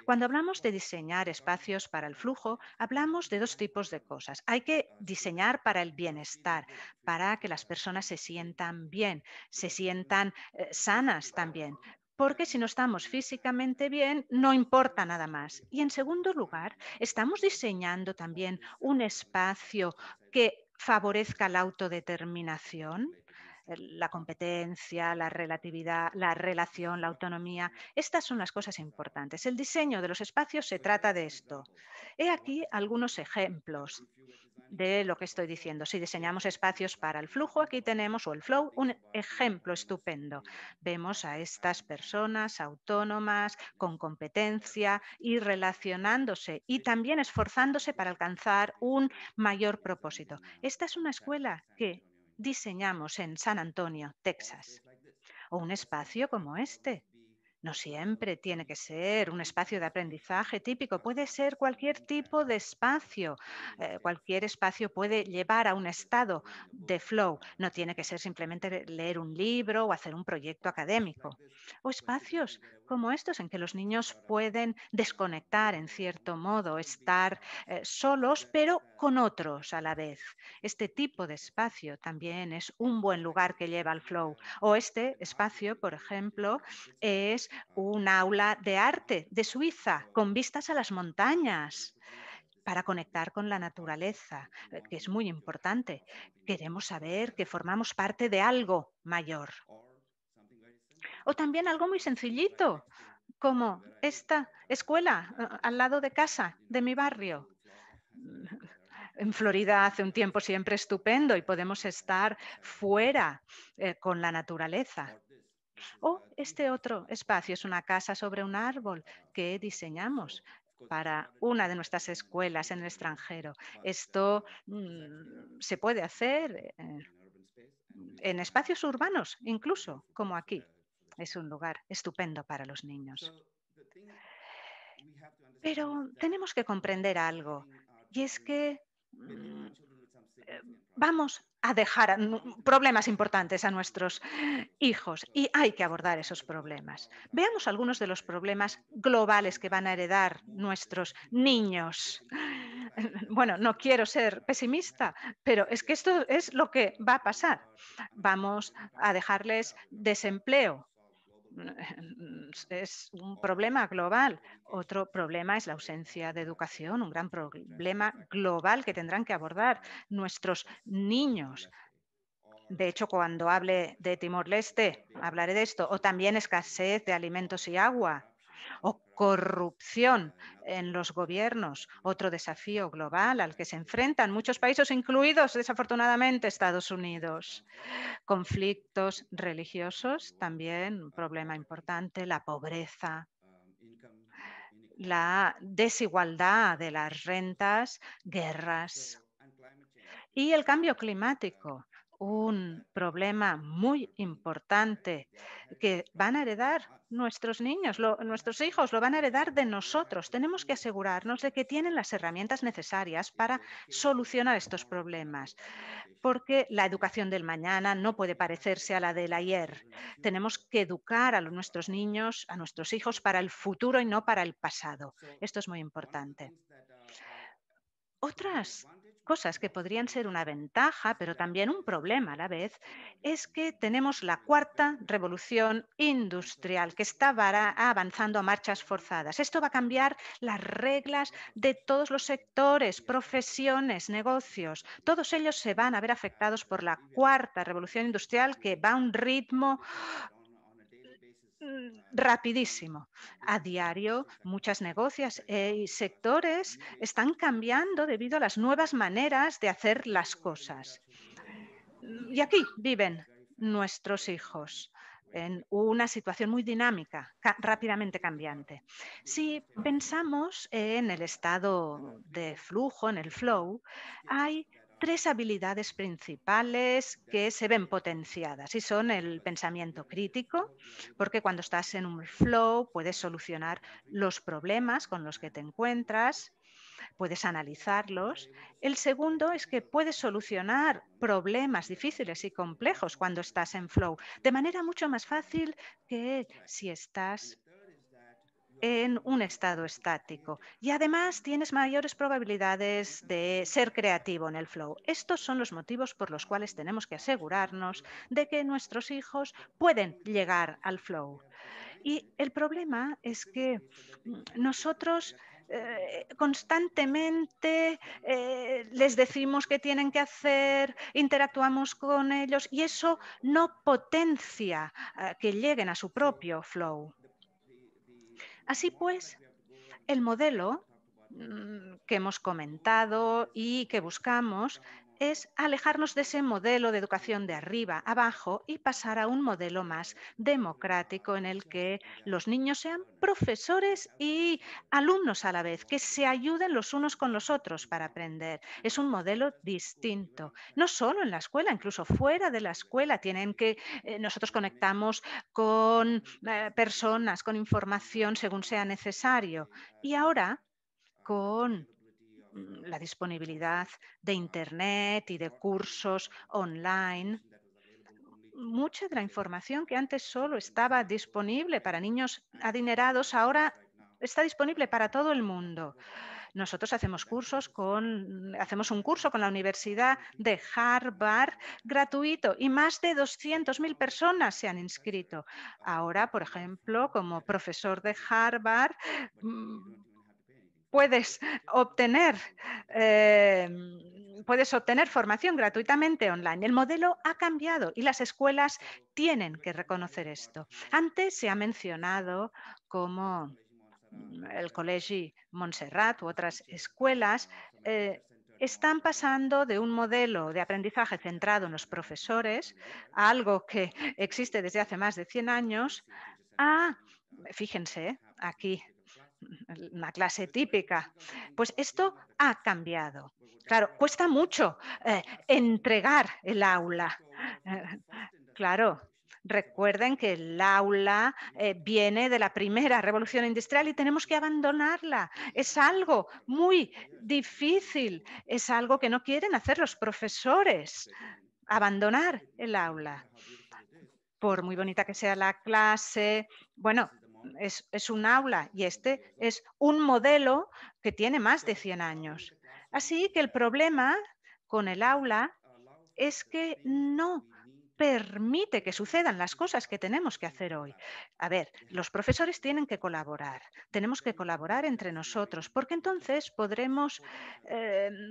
Cuando hablamos de diseñar espacios para el flujo, hablamos de 2 tipos de cosas. Hay que diseñar para el bienestar, para que las personas se sientan bien, se sientan sanas también. Porque si no estamos físicamente bien, no importa nada más. Y en segundo lugar, estamos diseñando también un espacio que favorezca la autodeterminación, la competencia, la relatividad, la relación, la autonomía. Estas son las cosas importantes. El diseño de los espacios se trata de esto. He aquí algunos ejemplos de lo que estoy diciendo. Si diseñamos espacios para el flujo, aquí tenemos, o el flow, un ejemplo estupendo. Vemos a estas personas autónomas, con competencia y relacionándose y también esforzándose para alcanzar un mayor propósito. Esta es una escuela que diseñamos en San Antonio, Texas, o un espacio como este. No siempre tiene que ser un espacio de aprendizaje típico, puede ser cualquier tipo de espacio. Cualquier espacio puede llevar a un estado de flow. No tiene que ser simplemente leer un libro o hacer un proyecto académico. O espacios como estos en que los niños pueden desconectar en cierto modo, estar solos, pero con otros a la vez. Este tipo de espacio también es un buen lugar que lleva al flow. O este espacio, por ejemplo, es un aula de arte de Suiza con vistas a las montañas para conectar con la naturaleza, que es muy importante. Queremos saber que formamos parte de algo mayor. O también algo muy sencillito, como esta escuela al lado de casa, de mi barrio. En Florida hace un tiempo siempre estupendo y podemos estar fuera con la naturaleza. O este otro espacio es una casa sobre un árbol que diseñamos para una de nuestras escuelas en el extranjero. Esto se puede hacer en espacios urbanos, incluso como aquí. Es un lugar estupendo para los niños. Pero tenemos que comprender algo, y es que vamos a dejar problemas importantes a nuestros hijos y hay que abordar esos problemas. Veamos algunos de los problemas globales que van a heredar nuestros niños. Bueno, no quiero ser pesimista, pero es que esto es lo que va a pasar. Vamos a dejarles desempleo. es un problema global. Otro problema es la ausencia de educación, un gran problema global que tendrán que abordar nuestros niños. De hecho, cuando hable de Timor-Leste, hablaré de esto, o también escasez de alimentos y agua, o corrupción en los gobiernos, otro desafío global al que se enfrentan muchos países, incluidos desafortunadamente Estados Unidos. Conflictos religiosos, también un problema importante, la pobreza, la desigualdad de las rentas, guerras y el cambio climático, un problema muy importante que van a heredar nuestros niños, nuestros hijos, lo van a heredar de nosotros. Tenemos que asegurarnos de que tienen las herramientas necesarias para solucionar estos problemas, porque la educación del mañana no puede parecerse a la del ayer. Tenemos que educar a nuestros niños, a nuestros hijos, para el futuro y no para el pasado. Esto es muy importante. Otras cosas que podrían ser una ventaja, pero también un problema a la vez, es que tenemos la cuarta revolución industrial que está avanzando a marchas forzadas. Esto va a cambiar las reglas de todos los sectores, profesiones, negocios. Todos ellos se van a ver afectados por la cuarta revolución industrial que va a un ritmo rapidísimo. A diario, muchos negocios y sectores están cambiando debido a las nuevas maneras de hacer las cosas. Y aquí viven nuestros hijos en una situación muy dinámica, rápidamente cambiante. Si pensamos en el estado de flujo, en el flow, hay tres habilidades principales que se ven potenciadas y son el pensamiento crítico, porque cuando estás en un flow puedes solucionar los problemas con los que te encuentras, puedes analizarlos. El segundo es que puedes solucionar problemas difíciles y complejos cuando estás en flow, de manera mucho más fácil que si estás en un estado estático. Y además tienes mayores probabilidades de ser creativo en el flow. Estos son los motivos por los cuales tenemos que asegurarnos de que nuestros hijos pueden llegar al flow. Y el problema es que nosotros constantemente les decimos qué tienen que hacer, interactuamos con ellos y eso no potencia que lleguen a su propio flow. Así pues, el modelo que hemos comentado y que buscamos es alejarnos de ese modelo de educación de arriba abajo y pasar a un modelo más democrático en el que los niños sean profesores y alumnos a la vez, que se ayuden los unos con los otros para aprender. Es un modelo distinto, no solo en la escuela, incluso fuera de la escuela nosotros conectamos con personas, con información según sea necesario. Y ahora, con la disponibilidad de Internet y de cursos online, mucha de la información que antes solo estaba disponible para niños adinerados, ahora está disponible para todo el mundo. Nosotros hacemos un curso con la Universidad de Harvard gratuito y más de 200.000 personas se han inscrito. Ahora, por ejemplo, como profesor de Harvard, puedes obtener formación gratuitamente online. El modelo ha cambiado y las escuelas tienen que reconocer esto. Antes se ha mencionado como el Col·legi Montserrat u otras escuelas están pasando de un modelo de aprendizaje centrado en los profesores, a algo que existe desde hace más de 100 años, fíjense, aquí, una clase típica. Pues esto ha cambiado. Claro, cuesta mucho entregar el aula. Claro, recuerden que el aula viene de la primera revolución industrial y tenemos que abandonarla. Es algo muy difícil, es algo que no quieren hacer los profesores, abandonar el aula. Por muy bonita que sea la clase, bueno, es un aula y este es un modelo que tiene más de 100 años. Así que el problema con el aula es que no permite que sucedan las cosas que tenemos que hacer hoy. A ver, los profesores tienen que colaborar, tenemos que colaborar entre nosotros, porque entonces podremos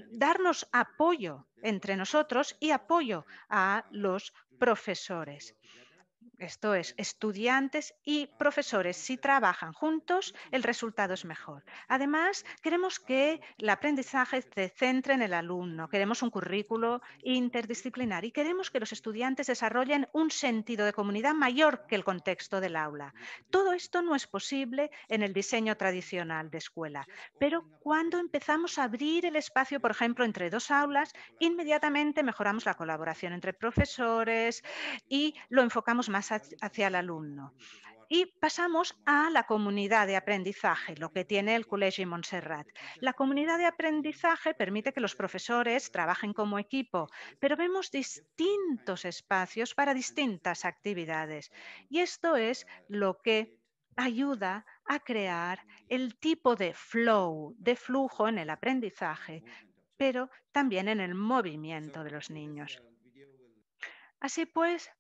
darnos apoyo entre nosotros y apoyo a los profesores. Esto es, estudiantes y profesores, si trabajan juntos, el resultado es mejor. Además, queremos que el aprendizaje se centre en el alumno, queremos un currículo interdisciplinar y queremos que los estudiantes desarrollen un sentido de comunidad mayor que el contexto del aula. Todo esto no es posible en el diseño tradicional de escuela, pero cuando empezamos a abrir el espacio, por ejemplo, entre dos aulas, inmediatamente mejoramos la colaboración entre profesores y lo enfocamos más hacia el alumno. Y pasamos a la comunidad de aprendizaje, lo que tiene el Col·legi Montserrat. La comunidad de aprendizaje permite que los profesores trabajen como equipo, pero vemos distintos espacios para distintas actividades. Y esto es lo que ayuda a crear el tipo de flow, de flujo en el aprendizaje, pero también en el movimiento de los niños. Así pues,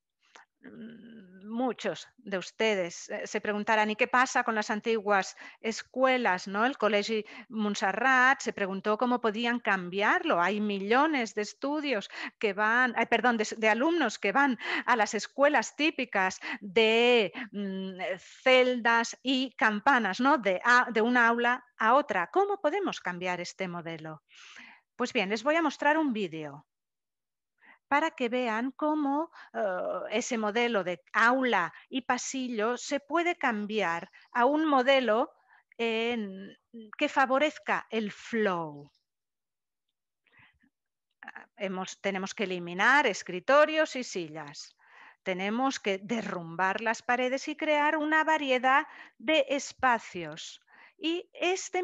muchos de ustedes se preguntarán, ¿y qué pasa con las antiguas escuelas? ¿No? El Col·legi Montserrat se preguntó cómo podían cambiarlo. Hay millones de estudios que van, de alumnos que van a las escuelas típicas de celdas y campanas, ¿no? De una aula a otra. ¿Cómo podemos cambiar este modelo? Pues bien, les voy a mostrar un vídeo para que vean cómo ese modelo de aula y pasillo se puede cambiar a un modelo que favorezca el flow. Tenemos que eliminar escritorios y sillas. Tenemos que derrumbar las paredes y crear una variedad de espacios. Y esta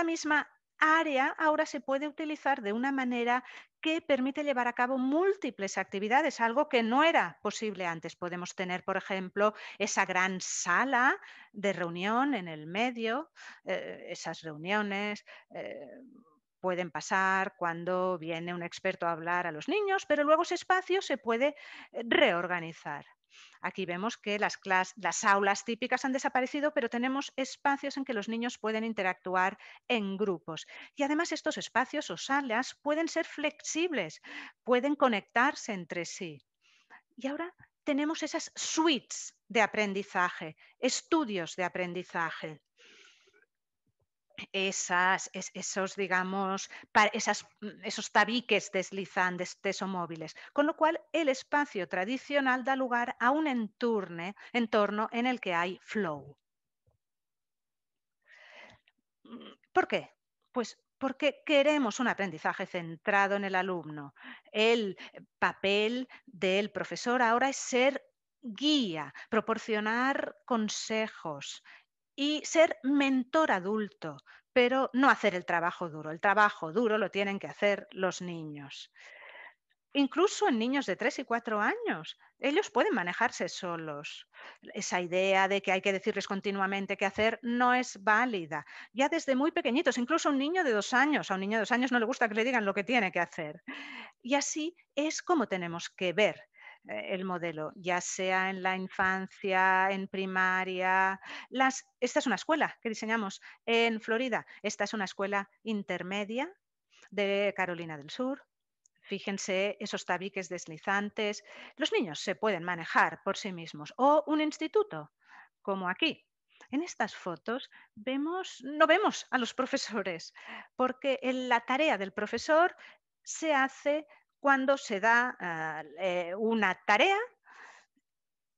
misma área ahora se puede utilizar de una manera que permite llevar a cabo múltiples actividades, algo que no era posible antes. Podemos tener, por ejemplo, esa gran sala de reunión en el medio, esas reuniones pueden pasar cuando viene un experto a hablar a los niños, pero luego ese espacio se puede reorganizar. Aquí vemos que las aulas típicas han desaparecido, pero tenemos espacios en que los niños pueden interactuar en grupos. Y además estos espacios o salas pueden ser flexibles, pueden conectarse entre sí. Y ahora tenemos esas suites de aprendizaje, estudios de aprendizaje. Esos tabiques deslizantes tesomóviles, con lo cual el espacio tradicional da lugar a un entorno en el que hay flow. ¿Por qué? Pues porque queremos un aprendizaje centrado en el alumno. El papel del profesor ahora es ser guía, proporcionar consejos y ser mentor adulto, pero no hacer el trabajo duro. El trabajo duro lo tienen que hacer los niños. Incluso en niños de 3 y 4 años, ellos pueden manejarse solos. Esa idea de que hay que decirles continuamente qué hacer no es válida. Ya desde muy pequeñitos, incluso a un niño de 2 años, a un niño de 2 años no le gusta que le digan lo que tiene que hacer. Y así es como tenemos que ver el modelo, ya sea en la infancia, en primaria. Esta es una escuela que diseñamos en Florida. Esta es una escuela intermedia de Carolina del Sur. Fíjense esos tabiques deslizantes. Los niños se pueden manejar por sí mismos. O un instituto, como aquí. En estas fotos no vemos a los profesores, porque la tarea del profesor se hace cuando se da una tarea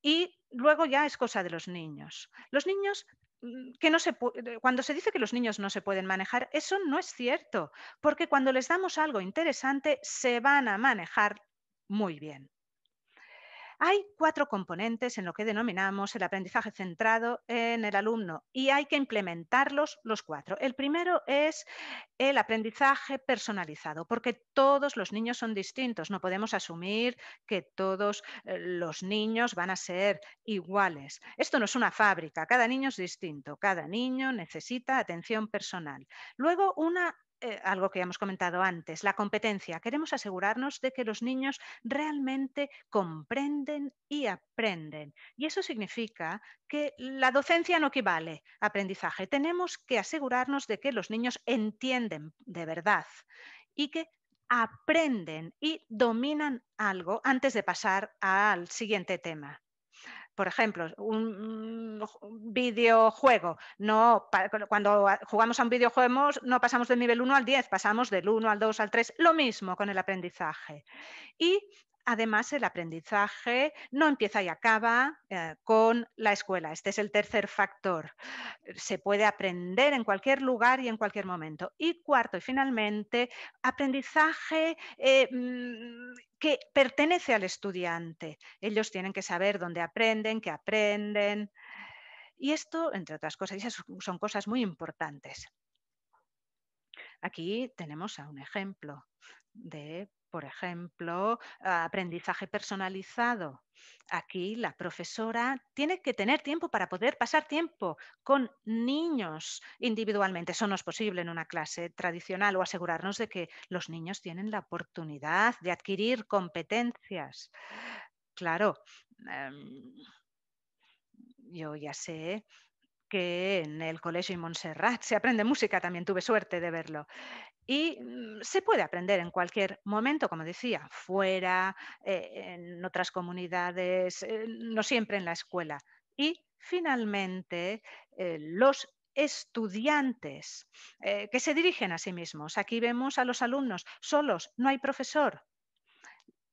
y luego ya es cosa de los niños. Los niños cuando se dice que los niños no se pueden manejar, eso no es cierto, porque cuando les damos algo interesante se van a manejar muy bien. Hay 4 componentes en lo que denominamos el aprendizaje centrado en el alumno y hay que implementarlos los 4. El primero es el aprendizaje personalizado, porque todos los niños son distintos. No podemos asumir que todos los niños van a ser iguales. Esto no es una fábrica, cada niño es distinto, cada niño necesita atención personal. Luego, una algo que ya hemos comentado antes, la competencia. Queremos asegurarnos de que los niños realmente comprenden y aprenden. Y eso significa que la docencia no equivale a aprendizaje. Tenemos que asegurarnos de que los niños entienden de verdad y que aprenden y dominan algo antes de pasar al siguiente tema. Por ejemplo, un videojuego. Cuando jugamos a un videojuego no pasamos del nivel 1 al 10, pasamos del 1 al 2 al 3. Lo mismo con el aprendizaje. Y además el aprendizaje no empieza y acaba con la escuela. Este es el tercer factor. Se puede aprender en cualquier lugar y en cualquier momento. Y cuarto y finalmente, aprendizaje que pertenece al estudiante. Ellos tienen que saber dónde aprenden, qué aprenden. Y esto, entre otras cosas, son cosas muy importantes. Aquí tenemos un ejemplo de, por ejemplo, aprendizaje personalizado. Aquí la profesora tiene que tener tiempo para poder pasar tiempo con niños individualmente. Eso no es posible en una clase tradicional, o asegurarnos de que los niños tienen la oportunidad de adquirir competencias. Claro, yo ya sé que en el Colegio Montserrat se aprende música, también tuve suerte de verlo. Y se puede aprender en cualquier momento, como decía, fuera, en otras comunidades, no siempre en la escuela. Y finalmente, los estudiantes que se dirigen a sí mismos. Aquí vemos a los alumnos solos, no hay profesor.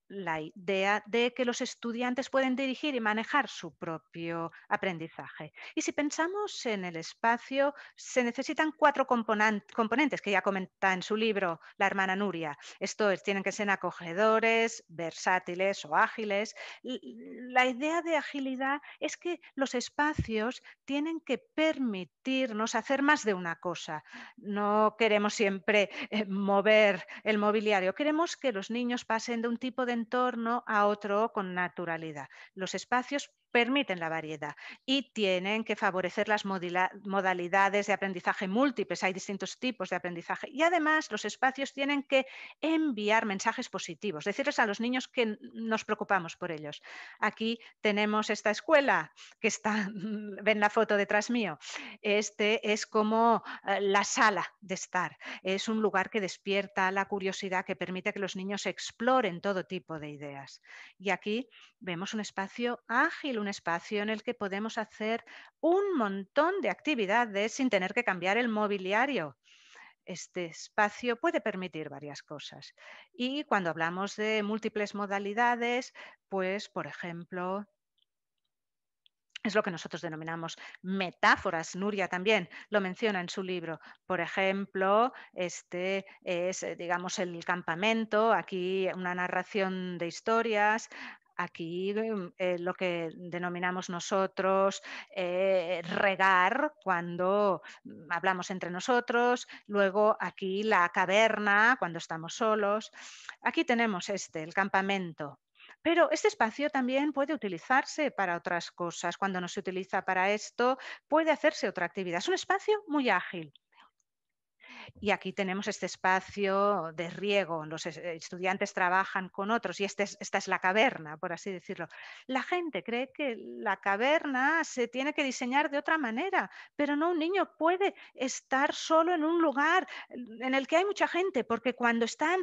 La idea de que los estudiantes pueden dirigir y manejar su propio aprendizaje. Y si pensamos en el espacio, se necesitan 4 componentes que ya comenta en su libro la hermana Nuria. Esto es, tienen que ser acogedores, versátiles o ágiles. La idea de agilidad es que los espacios tienen que permitirnos hacer más de una cosa. No queremos siempre mover el mobiliario, queremos que los niños pasen de un tipo de entorno a otro con naturalidad. Los espacios permiten la variedad y tienen que favorecer las modalidades de aprendizaje múltiples. Hay distintos tipos de aprendizaje y además los espacios tienen que enviar mensajes positivos, decirles a los niños que nos preocupamos por ellos. Aquí tenemos esta escuela que está, ven la foto detrás mío. Este es como la sala de estar. Es un lugar que despierta la curiosidad, que permite que los niños exploren todo tipo de ideas. Y aquí vemos un espacio ágil, un espacio en el que podemos hacer un montón de actividades sin tener que cambiar el mobiliario. Este espacio puede permitir varias cosas. Y cuando hablamos de múltiples modalidades, pues, por ejemplo, es lo que nosotros denominamos metáforas. Nuria también lo menciona en su libro. Por ejemplo, este es, digamos, el campamento, aquí una narración de historias. Aquí lo que denominamos nosotros regar cuando hablamos entre nosotros. Luego aquí la caverna cuando estamos solos. Aquí tenemos el campamento. Pero este espacio también puede utilizarse para otras cosas. Cuando no se utiliza para esto, puede hacerse otra actividad. Es un espacio muy ágil. Y aquí tenemos este espacio de riego. Los estudiantes trabajan con otros y esta es la caverna, por así decirlo. La gente cree que la caverna se tiene que diseñar de otra manera, pero no, un niño puede estar solo en un lugar en el que hay mucha gente, porque cuando están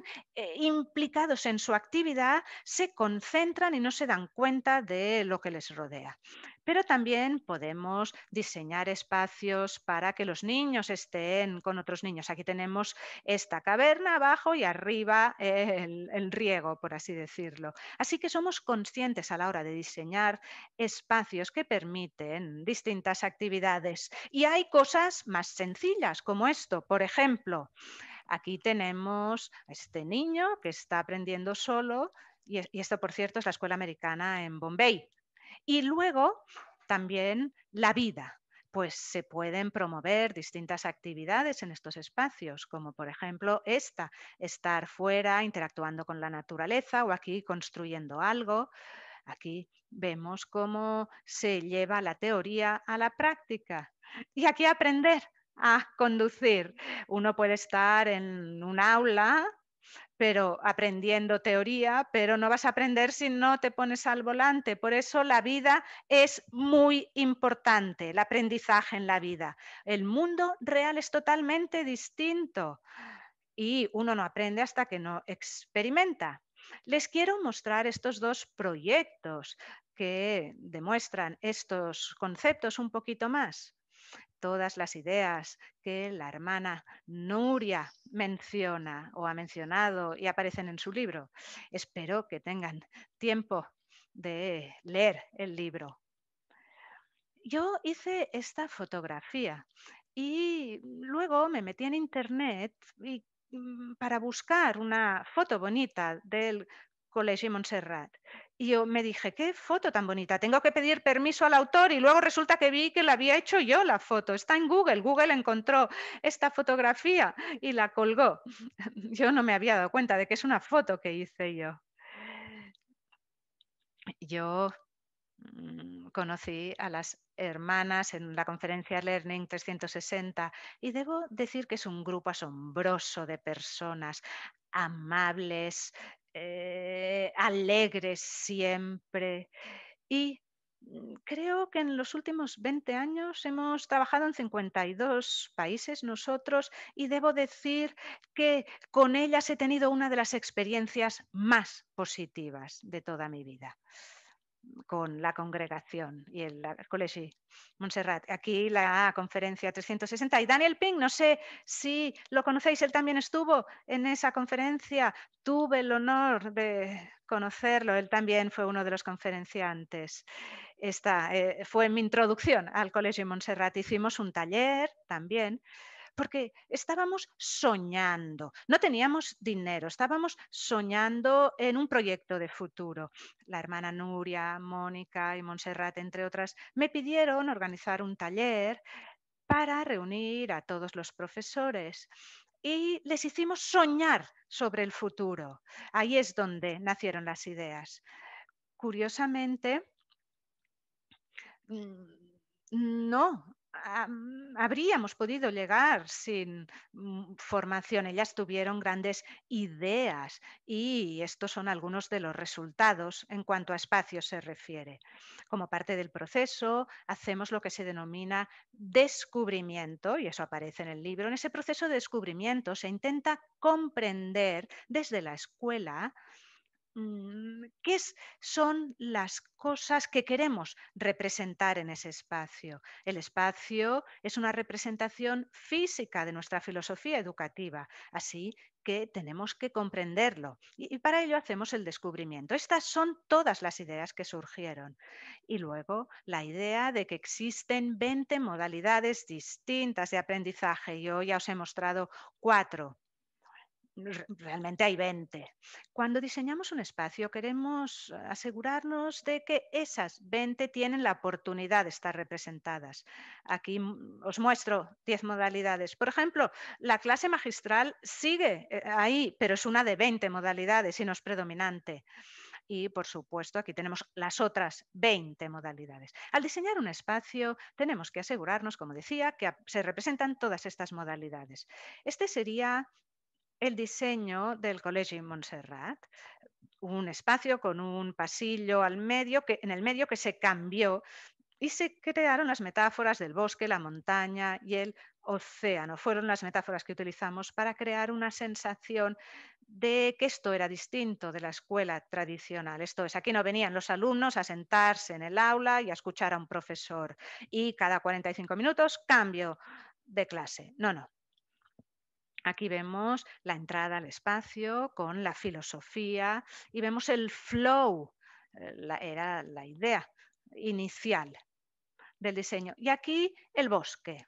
implicados en su actividad se concentran y no se dan cuenta de lo que les rodea. Pero también podemos diseñar espacios para que los niños estén con otros niños. Aquí tenemos esta caverna abajo y arriba el riego, por así decirlo. Así que somos conscientes a la hora de diseñar espacios que permiten distintas actividades. Y hay cosas más sencillas como esto. Por ejemplo, aquí tenemos a este niño que está aprendiendo solo y esto, por cierto, es la escuela americana en Bombay. Y luego también la vida, pues se pueden promover distintas actividades en estos espacios, como por ejemplo estar fuera interactuando con la naturaleza o aquí construyendo algo. Aquí vemos cómo se lleva la teoría a la práctica y aquí aprender a conducir. Uno puede estar en un aula pero aprendiendo teoría, pero no vas a aprender si no te pones al volante. Por eso la vida es muy importante, el aprendizaje en la vida. El mundo real es totalmente distinto y uno no aprende hasta que no experimenta. Les quiero mostrar estos dos proyectos que demuestran estos conceptos un poquito más. Todas las ideas que la hermana Nuria menciona o ha mencionado y aparecen en su libro. Espero que tengan tiempo de leer el libro. Yo hice esta fotografía y luego me metí en internet y, para buscar una foto bonita del Colegio Montserrat. Y yo me dije, qué foto tan bonita, tengo que pedir permiso al autor y luego resulta que vi que la había hecho yo la foto. Está en Google, Google encontró esta fotografía y la colgó. Yo no me había dado cuenta de que es una foto que hice yo. Yo conocí a las hermanas en la conferencia Learning 360 y debo decir que es un grupo asombroso de personas amables, alegres siempre y creo que en los últimos 20 años hemos trabajado en 52 países nosotros y debo decir que con ellas he tenido una de las experiencias más positivas de toda mi vida con la congregación y el Colegio Montserrat. Aquí la conferencia 360. Y Daniel Pink, no sé si lo conocéis, él también estuvo en esa conferencia. Tuve el honor de conocerlo, él también fue uno de los conferenciantes. Esta fue mi introducción al Colegio Montserrat. Hicimos un taller también porque estábamos soñando, no teníamos dinero, estábamos soñando en un proyecto de futuro. La hermana Nuria, Mónica y Montserrat, entre otras, me pidieron organizar un taller para reunir a todos los profesores y les hicimos soñar sobre el futuro. Ahí es donde nacieron las ideas. Curiosamente, no habríamos podido llegar sin formación. Ellas tuvieron grandes ideas y estos son algunos de los resultados en cuanto a espacio se refiere. Como parte del proceso, hacemos lo que se denomina descubrimiento, y eso aparece en el libro. En ese proceso de descubrimiento se intenta comprender desde la escuela qué son las cosas que queremos representar en ese espacio. El espacio es una representación física de nuestra filosofía educativa, así que tenemos que comprenderlo y para ello hacemos el descubrimiento. Estas son todas las ideas que surgieron. Y luego la idea de que existen 20 modalidades distintas de aprendizaje. Yo ya os he mostrado 4. Realmente hay 20. Cuando diseñamos un espacio queremos asegurarnos de que esas 20 tienen la oportunidad de estar representadas. Aquí os muestro 10 modalidades. Por ejemplo, la clase magistral sigue ahí, pero es una de 20 modalidades y no es predominante. Y, por supuesto, aquí tenemos las otras 20 modalidades. Al diseñar un espacio tenemos que asegurarnos, como decía, que se representan todas estas modalidades. Este sería el diseño del Colegio Montserrat, un espacio con un pasillo en el medio que se cambió y se crearon las metáforas del bosque, la montaña y el océano. Fueron las metáforas que utilizamos para crear una sensación de que esto era distinto de la escuela tradicional. Esto es, aquí no venían los alumnos a sentarse en el aula y a escuchar a un profesor y cada 45 minutos cambio de clase. No, no. Aquí vemos la entrada al espacio con la filosofía y vemos el flow, era la idea inicial del diseño. Y aquí el bosque.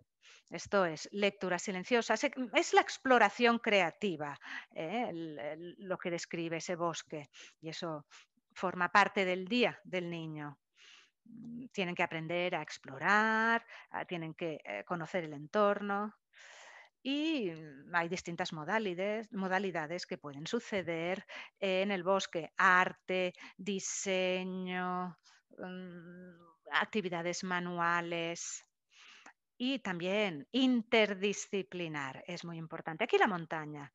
Esto es lectura silenciosa, es la exploración creativa, lo que describe ese bosque. Y eso forma parte del día del niño. Tienen que aprender a explorar, tienen que conocer el entorno. Y hay distintas modalidades que pueden suceder en el bosque. Arte, diseño, actividades manuales. Y también interdisciplinar es muy importante. Aquí la montaña,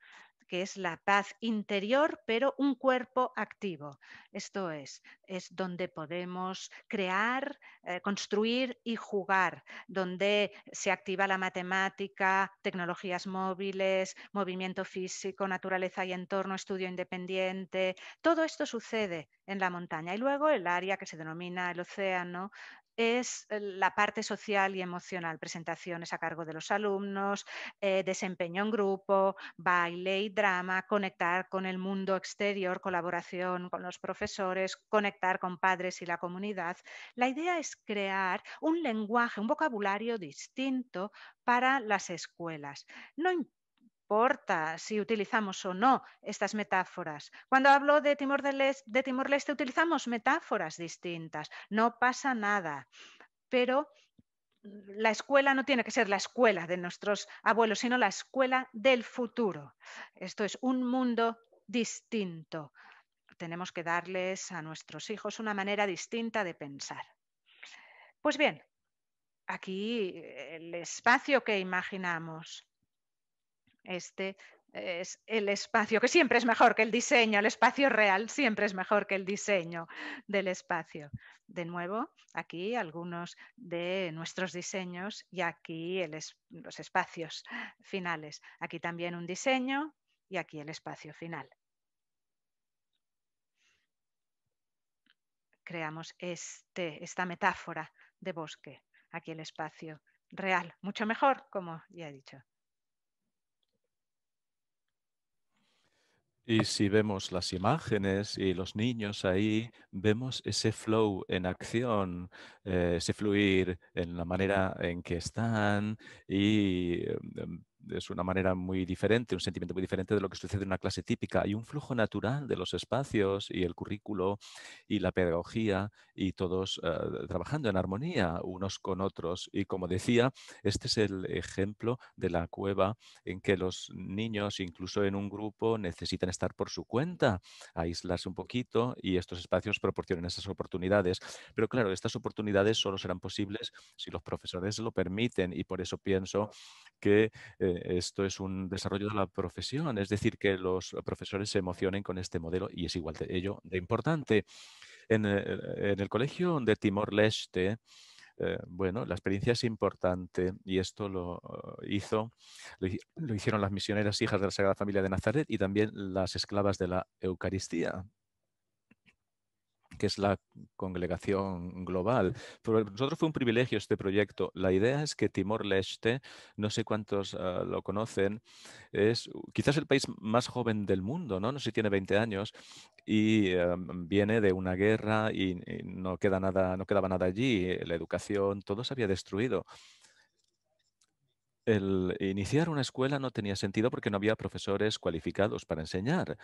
que es la paz interior, pero un cuerpo activo. Esto es donde podemos crear, construir y jugar, donde se activa la matemática, tecnologías móviles, movimiento físico, naturaleza y entorno, estudio independiente. Todo esto sucede en la montaña. Y luego el área que se denomina el océano es la parte social y emocional, presentaciones a cargo de los alumnos, desempeño en grupo, baile y drama, conectar con el mundo exterior, colaboración con los profesores, conectar con padres y la comunidad. La idea es crear un lenguaje, un vocabulario distinto para las escuelas. No importa si utilizamos o no estas metáforas. Cuando hablo de Timor-Leste utilizamos metáforas distintas. No pasa nada. Pero la escuela no tiene que ser la escuela de nuestros abuelos, sino la escuela del futuro. Esto es un mundo distinto. Tenemos que darles a nuestros hijos una manera distinta de pensar. Pues bien, aquí el espacio que imaginamos. Este es el espacio, que siempre es mejor que el diseño, el espacio real siempre es mejor que el diseño del espacio. De nuevo, aquí algunos de nuestros diseños y aquí los espacios finales. Aquí también un diseño y aquí el espacio final. Creamos esta metáfora de bosque. Aquí el espacio real, mucho mejor, como ya he dicho. Y si vemos las imágenes y los niños ahí, vemos ese flow en acción, ese fluir en la manera en que están y es una manera muy diferente, un sentimiento muy diferente de lo que sucede en una clase típica. Hay un flujo natural de los espacios y el currículo y la pedagogía y todos trabajando en armonía unos con otros. Y como decía, este es el ejemplo de la cueva en que los niños, incluso en un grupo, necesitan estar por su cuenta, aislarse un poquito y estos espacios proporcionan esas oportunidades. Pero claro, estas oportunidades solo serán posibles si los profesores lo permiten y por eso pienso que esto es un desarrollo de la profesión, es decir, que los profesores se emocionen con este modelo y es igual de ello de importante. En el colegio de Timor-Leste, bueno, la experiencia es importante y esto lo hicieron las misioneras hijas de la Sagrada Familia de Nazaret y también las esclavas de la Eucaristía, que es la congregación global. Para nosotros fue un privilegio este proyecto. La idea es que Timor-Leste, no sé cuántos lo conocen, es quizás el país más joven del mundo, ¿no? No sé si tiene 20 años y viene de una guerra y no queda nada, no quedaba nada allí. La educación, todo se había destruido. El iniciar una escuela no tenía sentido porque no había profesores cualificados para enseñar.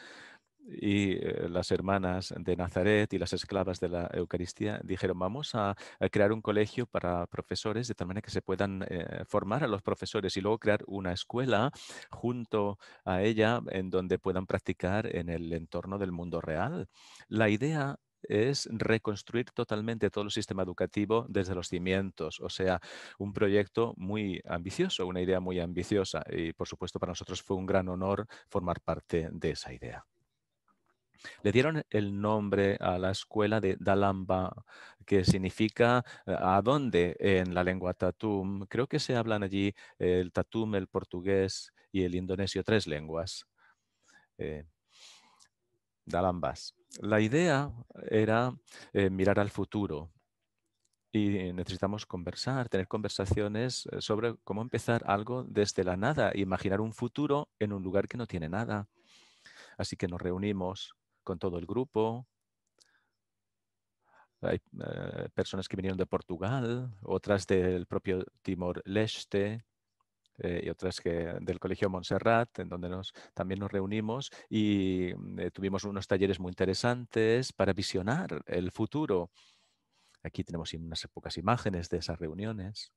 Y las hermanas de Nazaret y las esclavas de la Eucaristía dijeron, vamos a crear un colegio para profesores de tal manera que se puedan formar a los profesores y luego crear una escuela junto a ella en donde puedan practicar en el entorno del mundo real. La idea es reconstruir totalmente todo el sistema educativo desde los cimientos, o sea, un proyecto muy ambicioso, una idea muy ambiciosa y por supuesto para nosotros fue un gran honor formar parte de esa idea. Le dieron el nombre a la escuela de Dalamba, que significa ¿a dónde? En la lengua tatum. Creo que se hablan allí el tatum, el portugués y el indonesio, 3 lenguas. Eh, Dalambas. La idea era mirar al futuro. Y necesitamos conversar, tener conversaciones sobre cómo empezar algo desde la nada, imaginar un futuro en un lugar que no tiene nada. Así que nos reunimos con todo el grupo. Hay personas que vinieron de Portugal, otras del propio Timor-Leste y otras del Colegio Montserrat, en donde también nos reunimos y tuvimos unos talleres muy interesantes para visionar el futuro. Aquí tenemos unas pocas imágenes de esas reuniones.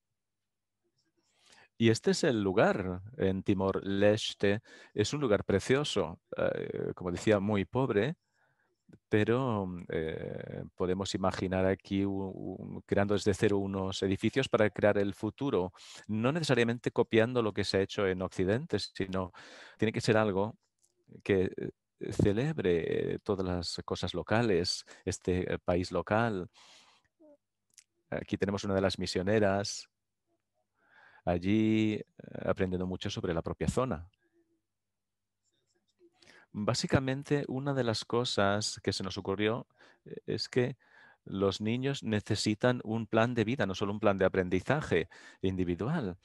Y este es el lugar en Timor-Leste. Es un lugar precioso, como decía, muy pobre, pero podemos imaginar aquí creando desde cero unos edificios para crear el futuro, no necesariamente copiando lo que se ha hecho en Occidente, sino tiene que ser algo que celebre todas las cosas locales, este país local. Aquí tenemos una de las misioneras allí aprendiendo mucho sobre la propia zona. Básicamente, una de las cosas que se nos ocurrió es que los niños necesitan un plan de vida, no solo un plan de aprendizaje individual,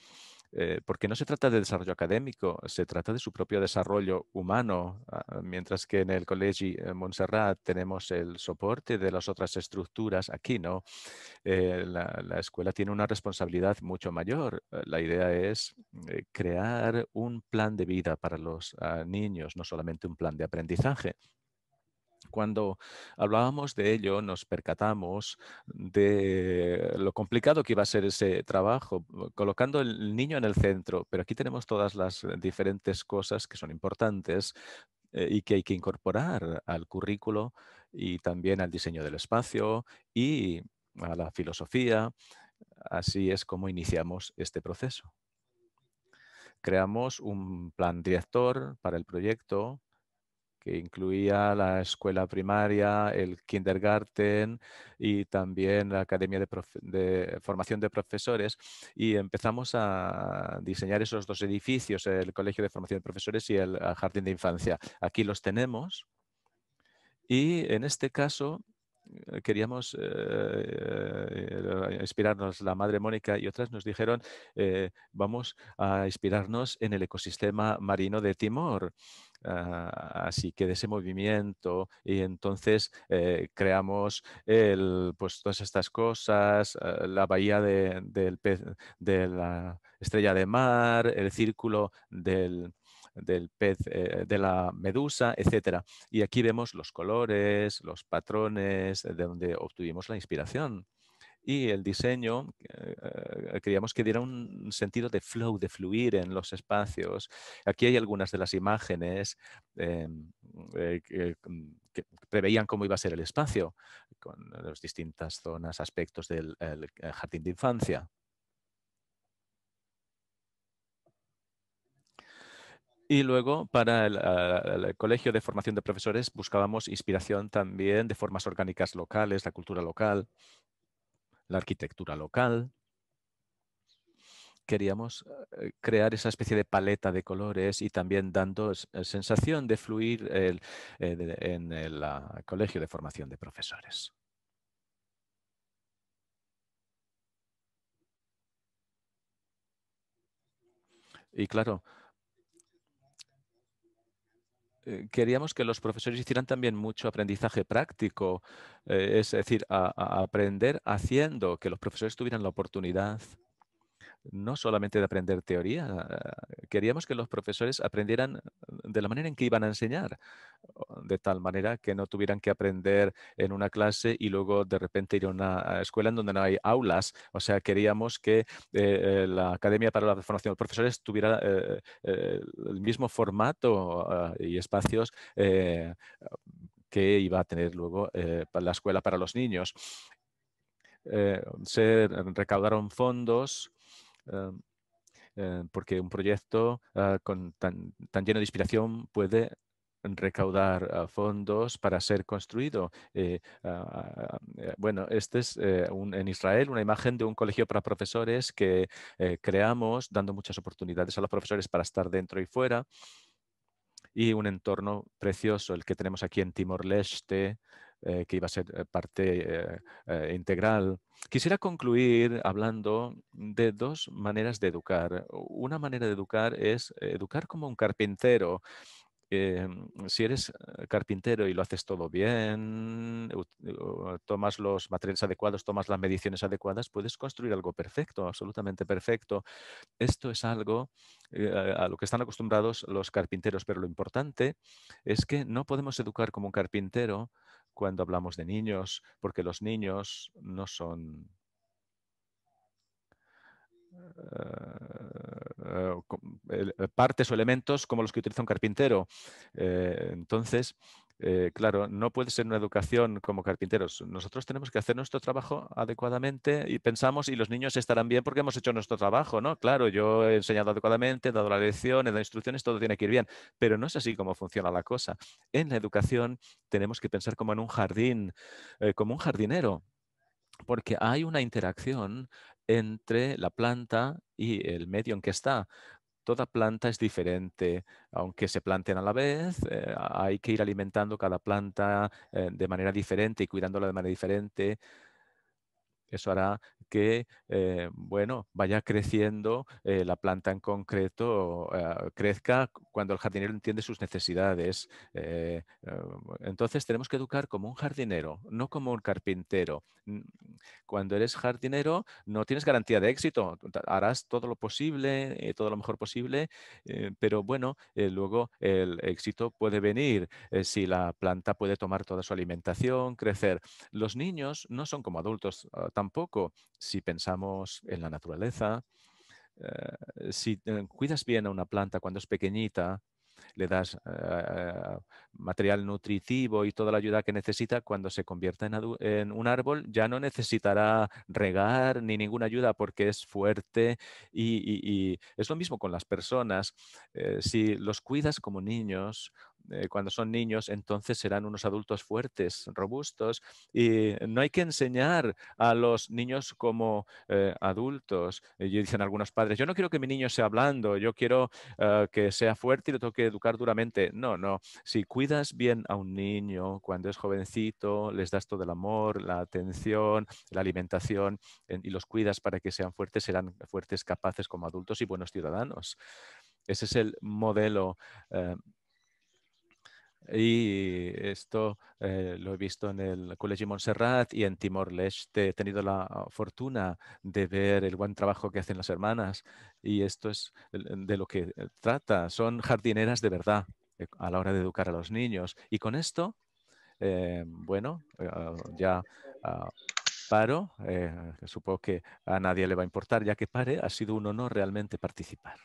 porque no se trata de desarrollo académico, se trata de su propio desarrollo humano, mientras que en el Col·legi Montserrat tenemos el soporte de las otras estructuras, aquí no. La escuela tiene una responsabilidad mucho mayor. La idea es crear un plan de vida para los niños, no solamente un plan de aprendizaje. Cuando hablábamos de ello, nos percatamos de lo complicado que iba a ser ese trabajo, colocando el niño en el centro. Pero aquí tenemos todas las diferentes cosas que son importantes y que hay que incorporar al currículo y también al diseño del espacio y a la filosofía. Así es como iniciamos este proceso. Creamos un plan director para el proyecto que incluía la escuela primaria, el kindergarten y también la Academia de Formación de Profesores. Y empezamos a diseñar esos dos edificios, el Colegio de Formación de Profesores y el Jardín de Infancia. Aquí los tenemos. Y en este caso queríamos inspirarnos, la madre Mónica y otras nos dijeron, vamos a inspirarnos en el ecosistema marino de Timor. Así que de ese movimiento y entonces creamos pues, todas estas cosas, la bahía del pez, de la estrella de mar, el círculo del pez, de la medusa, etcétera. Y aquí vemos los colores, los patrones, de donde obtuvimos la inspiración. Y el diseño, queríamos que diera un sentido de flow, de fluir en los espacios. Aquí hay algunas de las imágenes que preveían cómo iba a ser el espacio, con las distintas zonas, aspectos del jardín de infancia. Y luego, para el Colegio de Formación de Profesores, buscábamos inspiración también de formas orgánicas locales, la cultura local, la arquitectura local. Queríamos crear esa especie de paleta de colores y también dando sensación de fluir en el Colegio de Formación de Profesores. Y claro, queríamos que los profesores hicieran también mucho aprendizaje práctico, es decir, a aprender haciendo, que los profesores tuvieran la oportunidad no solamente de aprender teoría, queríamos que los profesores aprendieran de la manera en que iban a enseñar, de tal manera que no tuvieran que aprender en una clase y luego de repente ir a una escuela en donde no hay aulas. O sea, queríamos que la Academia para la Formación de Profesores tuviera el mismo formato y espacios que iba a tener luego la escuela para los niños. Se recaudaron fondos porque un proyecto tan lleno de inspiración puede recaudar fondos para ser construido. Bueno, este es en Israel una imagen de un colegio para profesores que creamos dando muchas oportunidades a los profesores para estar dentro y fuera y un entorno precioso, el que tenemos aquí en Timor-Leste, que iba a ser parte integral. Quisiera concluir hablando de dos maneras de educar. Una manera de educar es educar como un carpintero. Si eres carpintero y lo haces todo bien, tomas los materiales adecuados, tomas las mediciones adecuadas, puedes construir algo perfecto, absolutamente perfecto. Esto es algo a lo que están acostumbrados los carpinteros, pero lo importante es que no podemos educar como un carpintero cuando hablamos de niños, porque los niños no son partes o elementos como los que utiliza un carpintero. Entonces, claro, no puede ser una educación como carpinteros. Nosotros tenemos que hacer nuestro trabajo adecuadamente y pensamos, y los niños estarán bien porque hemos hecho nuestro trabajo, ¿no? Claro, yo he enseñado adecuadamente, he dado la lección, he dado instrucciones, todo tiene que ir bien, pero no es así como funciona la cosa. En la educación tenemos que pensar como en un jardín, como un jardinero, porque hay una interacción entre la planta y el medio en que está. Toda planta es diferente, aunque se planten a la vez, hay que ir alimentando cada planta de manera diferente y cuidándola de manera diferente. Eso hará que, bueno, vaya creciendo la planta en concreto, crezca cuando el jardinero entiende sus necesidades. Entonces tenemos que educar como un jardinero, no como un carpintero. Cuando eres jardinero no tienes garantía de éxito. Harás todo lo posible, todo lo mejor posible, pero bueno, luego el éxito puede venir si la planta puede tomar toda su alimentación, crecer. Los niños no son como adultos tampoco. Si pensamos en la naturaleza, si cuidas bien a una planta cuando es pequeñita, le das material nutritivo y toda la ayuda que necesita, cuando se convierta en un árbol, ya no necesitará regar ni ninguna ayuda porque es fuerte y es lo mismo con las personas. Si los cuidas como niños, cuando son niños, entonces serán unos adultos fuertes, robustos, y no hay que enseñar a los niños como adultos. Y dicen algunos padres, yo no quiero que mi niño sea blando, yo quiero que sea fuerte y lo tengo que educar duramente. No, no. Si cuidas bien a un niño cuando es jovencito, les das todo el amor, la atención, la alimentación y los cuidas para que sean fuertes, serán fuertes, capaces como adultos y buenos ciudadanos. Ese es el modelo. Y esto lo he visto en el Colegio Montserrat y en Timor-Leste. He tenido la fortuna de ver el buen trabajo que hacen las hermanas y esto es de lo que trata. Son jardineras de verdad a la hora de educar a los niños. Y con esto, bueno, ya paro. Supongo que a nadie le va a importar ya que pare. Ha sido un honor realmente participar.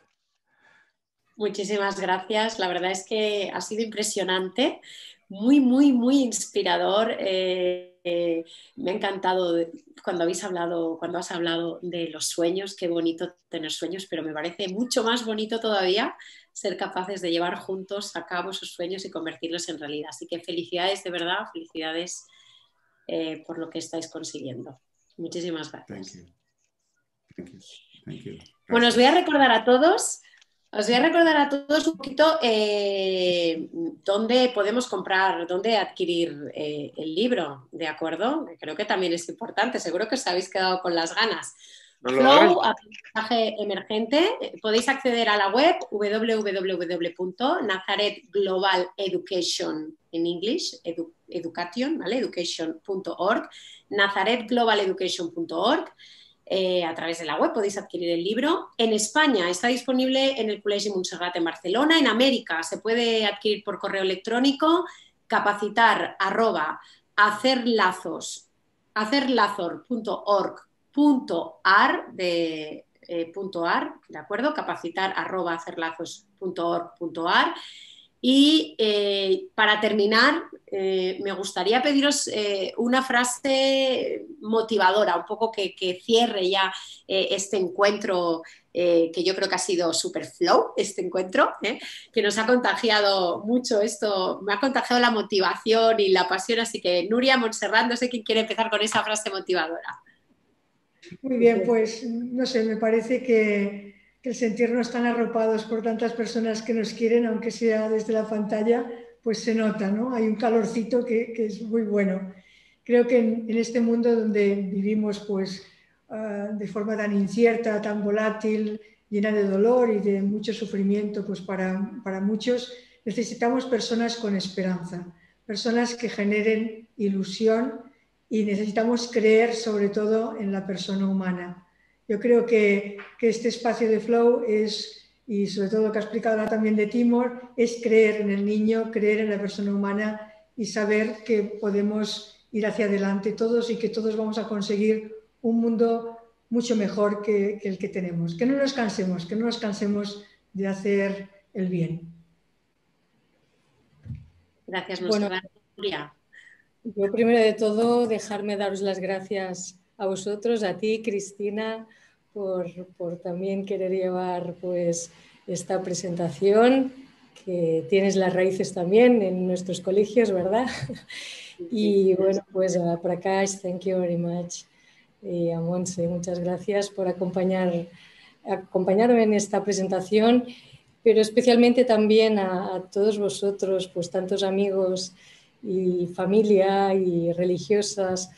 Muchísimas gracias. La verdad es que ha sido impresionante, muy, muy, muy inspirador. Me ha encantado cuando has hablado de los sueños. Qué bonito tener sueños, pero me parece mucho más bonito todavía ser capaces de llevar juntos a cabo esos sueños y convertirlos en realidad. Así que felicidades, de verdad, felicidades por lo que estáis consiguiendo. Muchísimas gracias. Thank you. Bueno, os voy a recordar a todos un poquito dónde podemos comprar, dónde adquirir el libro, ¿de acuerdo? Creo que también es importante, seguro que os habéis quedado con las ganas. Flow, aprendizaje emergente. Podéis acceder a la web www.nazaretglobaleducation, en inglés, education, ¿vale? Education.org, nazaretglobaleducation.org. A través de la web podéis adquirir el libro. En España está disponible en el Colegio Montserrat en Barcelona. En América se puede adquirir por correo electrónico capacitar@hacerlazor.org.ar ¿de acuerdo? Capacitar@hacerlazos.org.ar. Y para terminar, me gustaría pediros una frase motivadora, un poco que cierre ya este encuentro, que yo creo que ha sido super flow, este encuentro, que nos ha contagiado mucho esto, me ha contagiado la motivación y la pasión, así que Nuria, Montserrat, no sé quién quiere empezar con esa frase motivadora. Muy bien, pues no sé, me parece que el sentirnos tan arropados por tantas personas que nos quieren, aunque sea desde la pantalla, pues se nota, ¿no? Hay un calorcito que es muy bueno. Creo que en este mundo donde vivimos pues de forma tan incierta, tan volátil, llena de dolor y de mucho sufrimiento, pues para muchos necesitamos personas con esperanza, personas que generen ilusión, y necesitamos creer sobre todo en la persona humana. Yo creo que este espacio de Flow es, y sobre todo lo que ha explicado ahora también de Timor, es creer en el niño, creer en la persona humana y saber que podemos ir hacia adelante todos y que todos vamos a conseguir un mundo mucho mejor que el que tenemos. Que no nos cansemos de hacer el bien. Gracias, Bueno, Nuria. yo primero de todo dejarme daros las gracias a vosotros, a ti, Cristina, por también querer llevar pues esta presentación, que tienes las raíces también en nuestros colegios, ¿verdad? Y bueno, pues a Prakash, thank you very much. Y a Monse, muchas gracias por acompañarme en esta presentación, pero especialmente también a todos vosotros, pues tantos amigos y familia y religiosas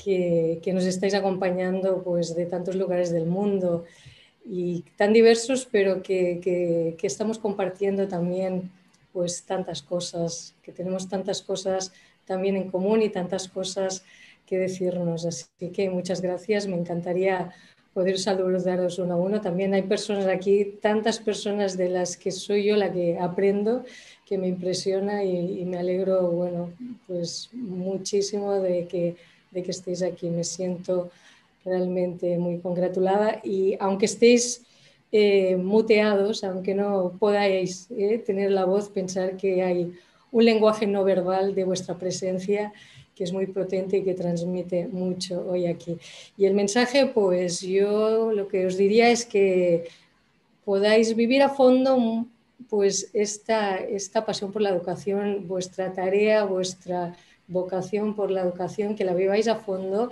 que nos estáis acompañando pues de tantos lugares del mundo y tan diversos, pero que estamos compartiendo también pues tantas cosas, que tenemos tantas cosas también en común y tantas cosas que decirnos. Así que muchas gracias, me encantaría poder saludaros uno a uno. También hay personas aquí, tantas personas de las que soy yo la que aprendo, que me impresiona y me alegro, bueno, pues muchísimo de que estéis aquí. Me siento realmente muy congratulada y aunque estéis muteados, aunque no podáis tener la voz, pensar que hay un lenguaje no verbal de vuestra presencia que es muy potente y que transmite mucho hoy aquí. Y el mensaje, pues yo lo que os diría es que podáis vivir a fondo pues esta pasión por la educación, vuestra tarea, vuestra vocación por la educación, que la viváis a fondo,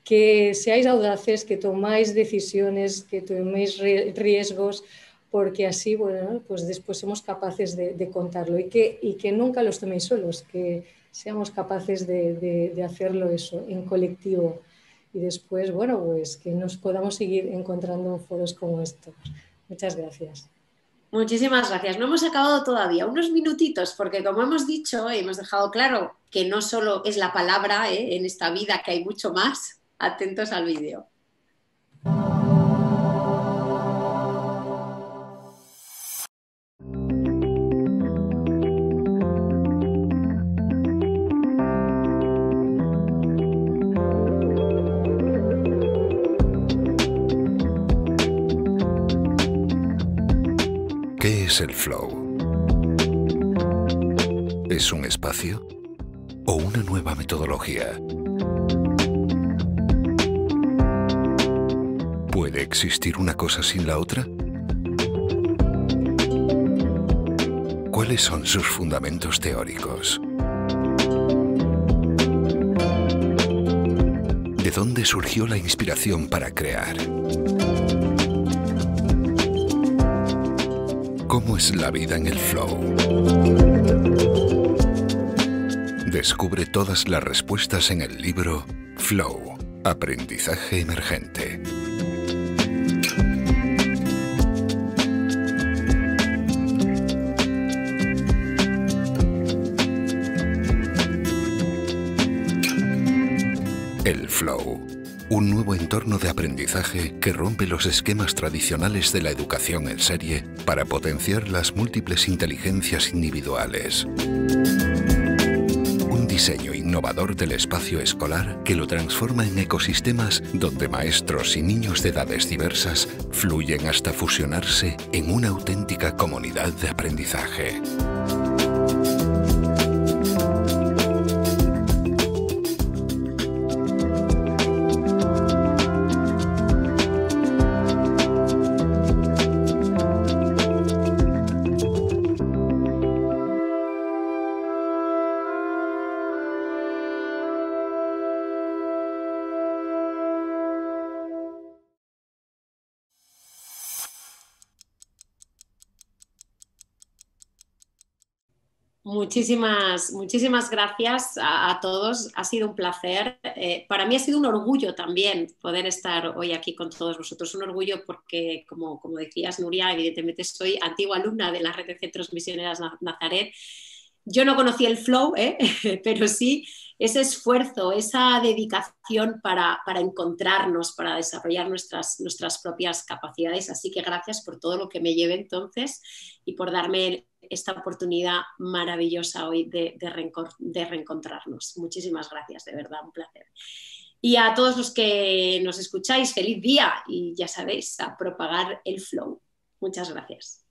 que seáis audaces, que tomáis decisiones, que toméis riesgos, porque así, bueno, pues después somos capaces de contarlo y que nunca los toméis solos, que seamos capaces de hacerlo eso en colectivo y después, bueno, pues que nos podamos seguir encontrando en foros como estos. Muchas gracias. Muchísimas gracias. No hemos acabado todavía, unos minutitos, porque como hemos dicho y hemos dejado claro que no solo es la palabra en esta vida, que hay mucho más. Atentos al vídeo. ¿Qué es el flow? ¿Es un espacio o una nueva metodología? ¿Puede existir una cosa sin la otra? ¿Cuáles son sus fundamentos teóricos? ¿De dónde surgió la inspiración para crear? ¿Cómo es la vida en el flow? Descubre todas las respuestas en el libro Flow, Aprendizaje Emergente. El flow, un nuevo entorno de aprendizaje que rompe los esquemas tradicionales de la educación en serie para potenciar las múltiples inteligencias individuales. Un diseño innovador del espacio escolar que lo transforma en ecosistemas donde maestros y niños de edades diversas fluyen hasta fusionarse en una auténtica comunidad de aprendizaje. Muchísimas gracias a todos. Ha sido un placer. Para mí ha sido un orgullo también poder estar hoy aquí con todos vosotros. Un orgullo porque, como decías, Nuria, evidentemente soy antigua alumna de la Red de Centros Misioneras Nazaret. Yo no conocí el flow, pero sí ese esfuerzo, esa dedicación para encontrarnos, para desarrollar nuestras propias capacidades. Así que gracias por todo lo que me lleve entonces y por darme esta oportunidad maravillosa hoy de reencontrarnos. Muchísimas gracias, de verdad, un placer. Y a todos los que nos escucháis, feliz día y ya sabéis, a propagar el flow. Muchas gracias.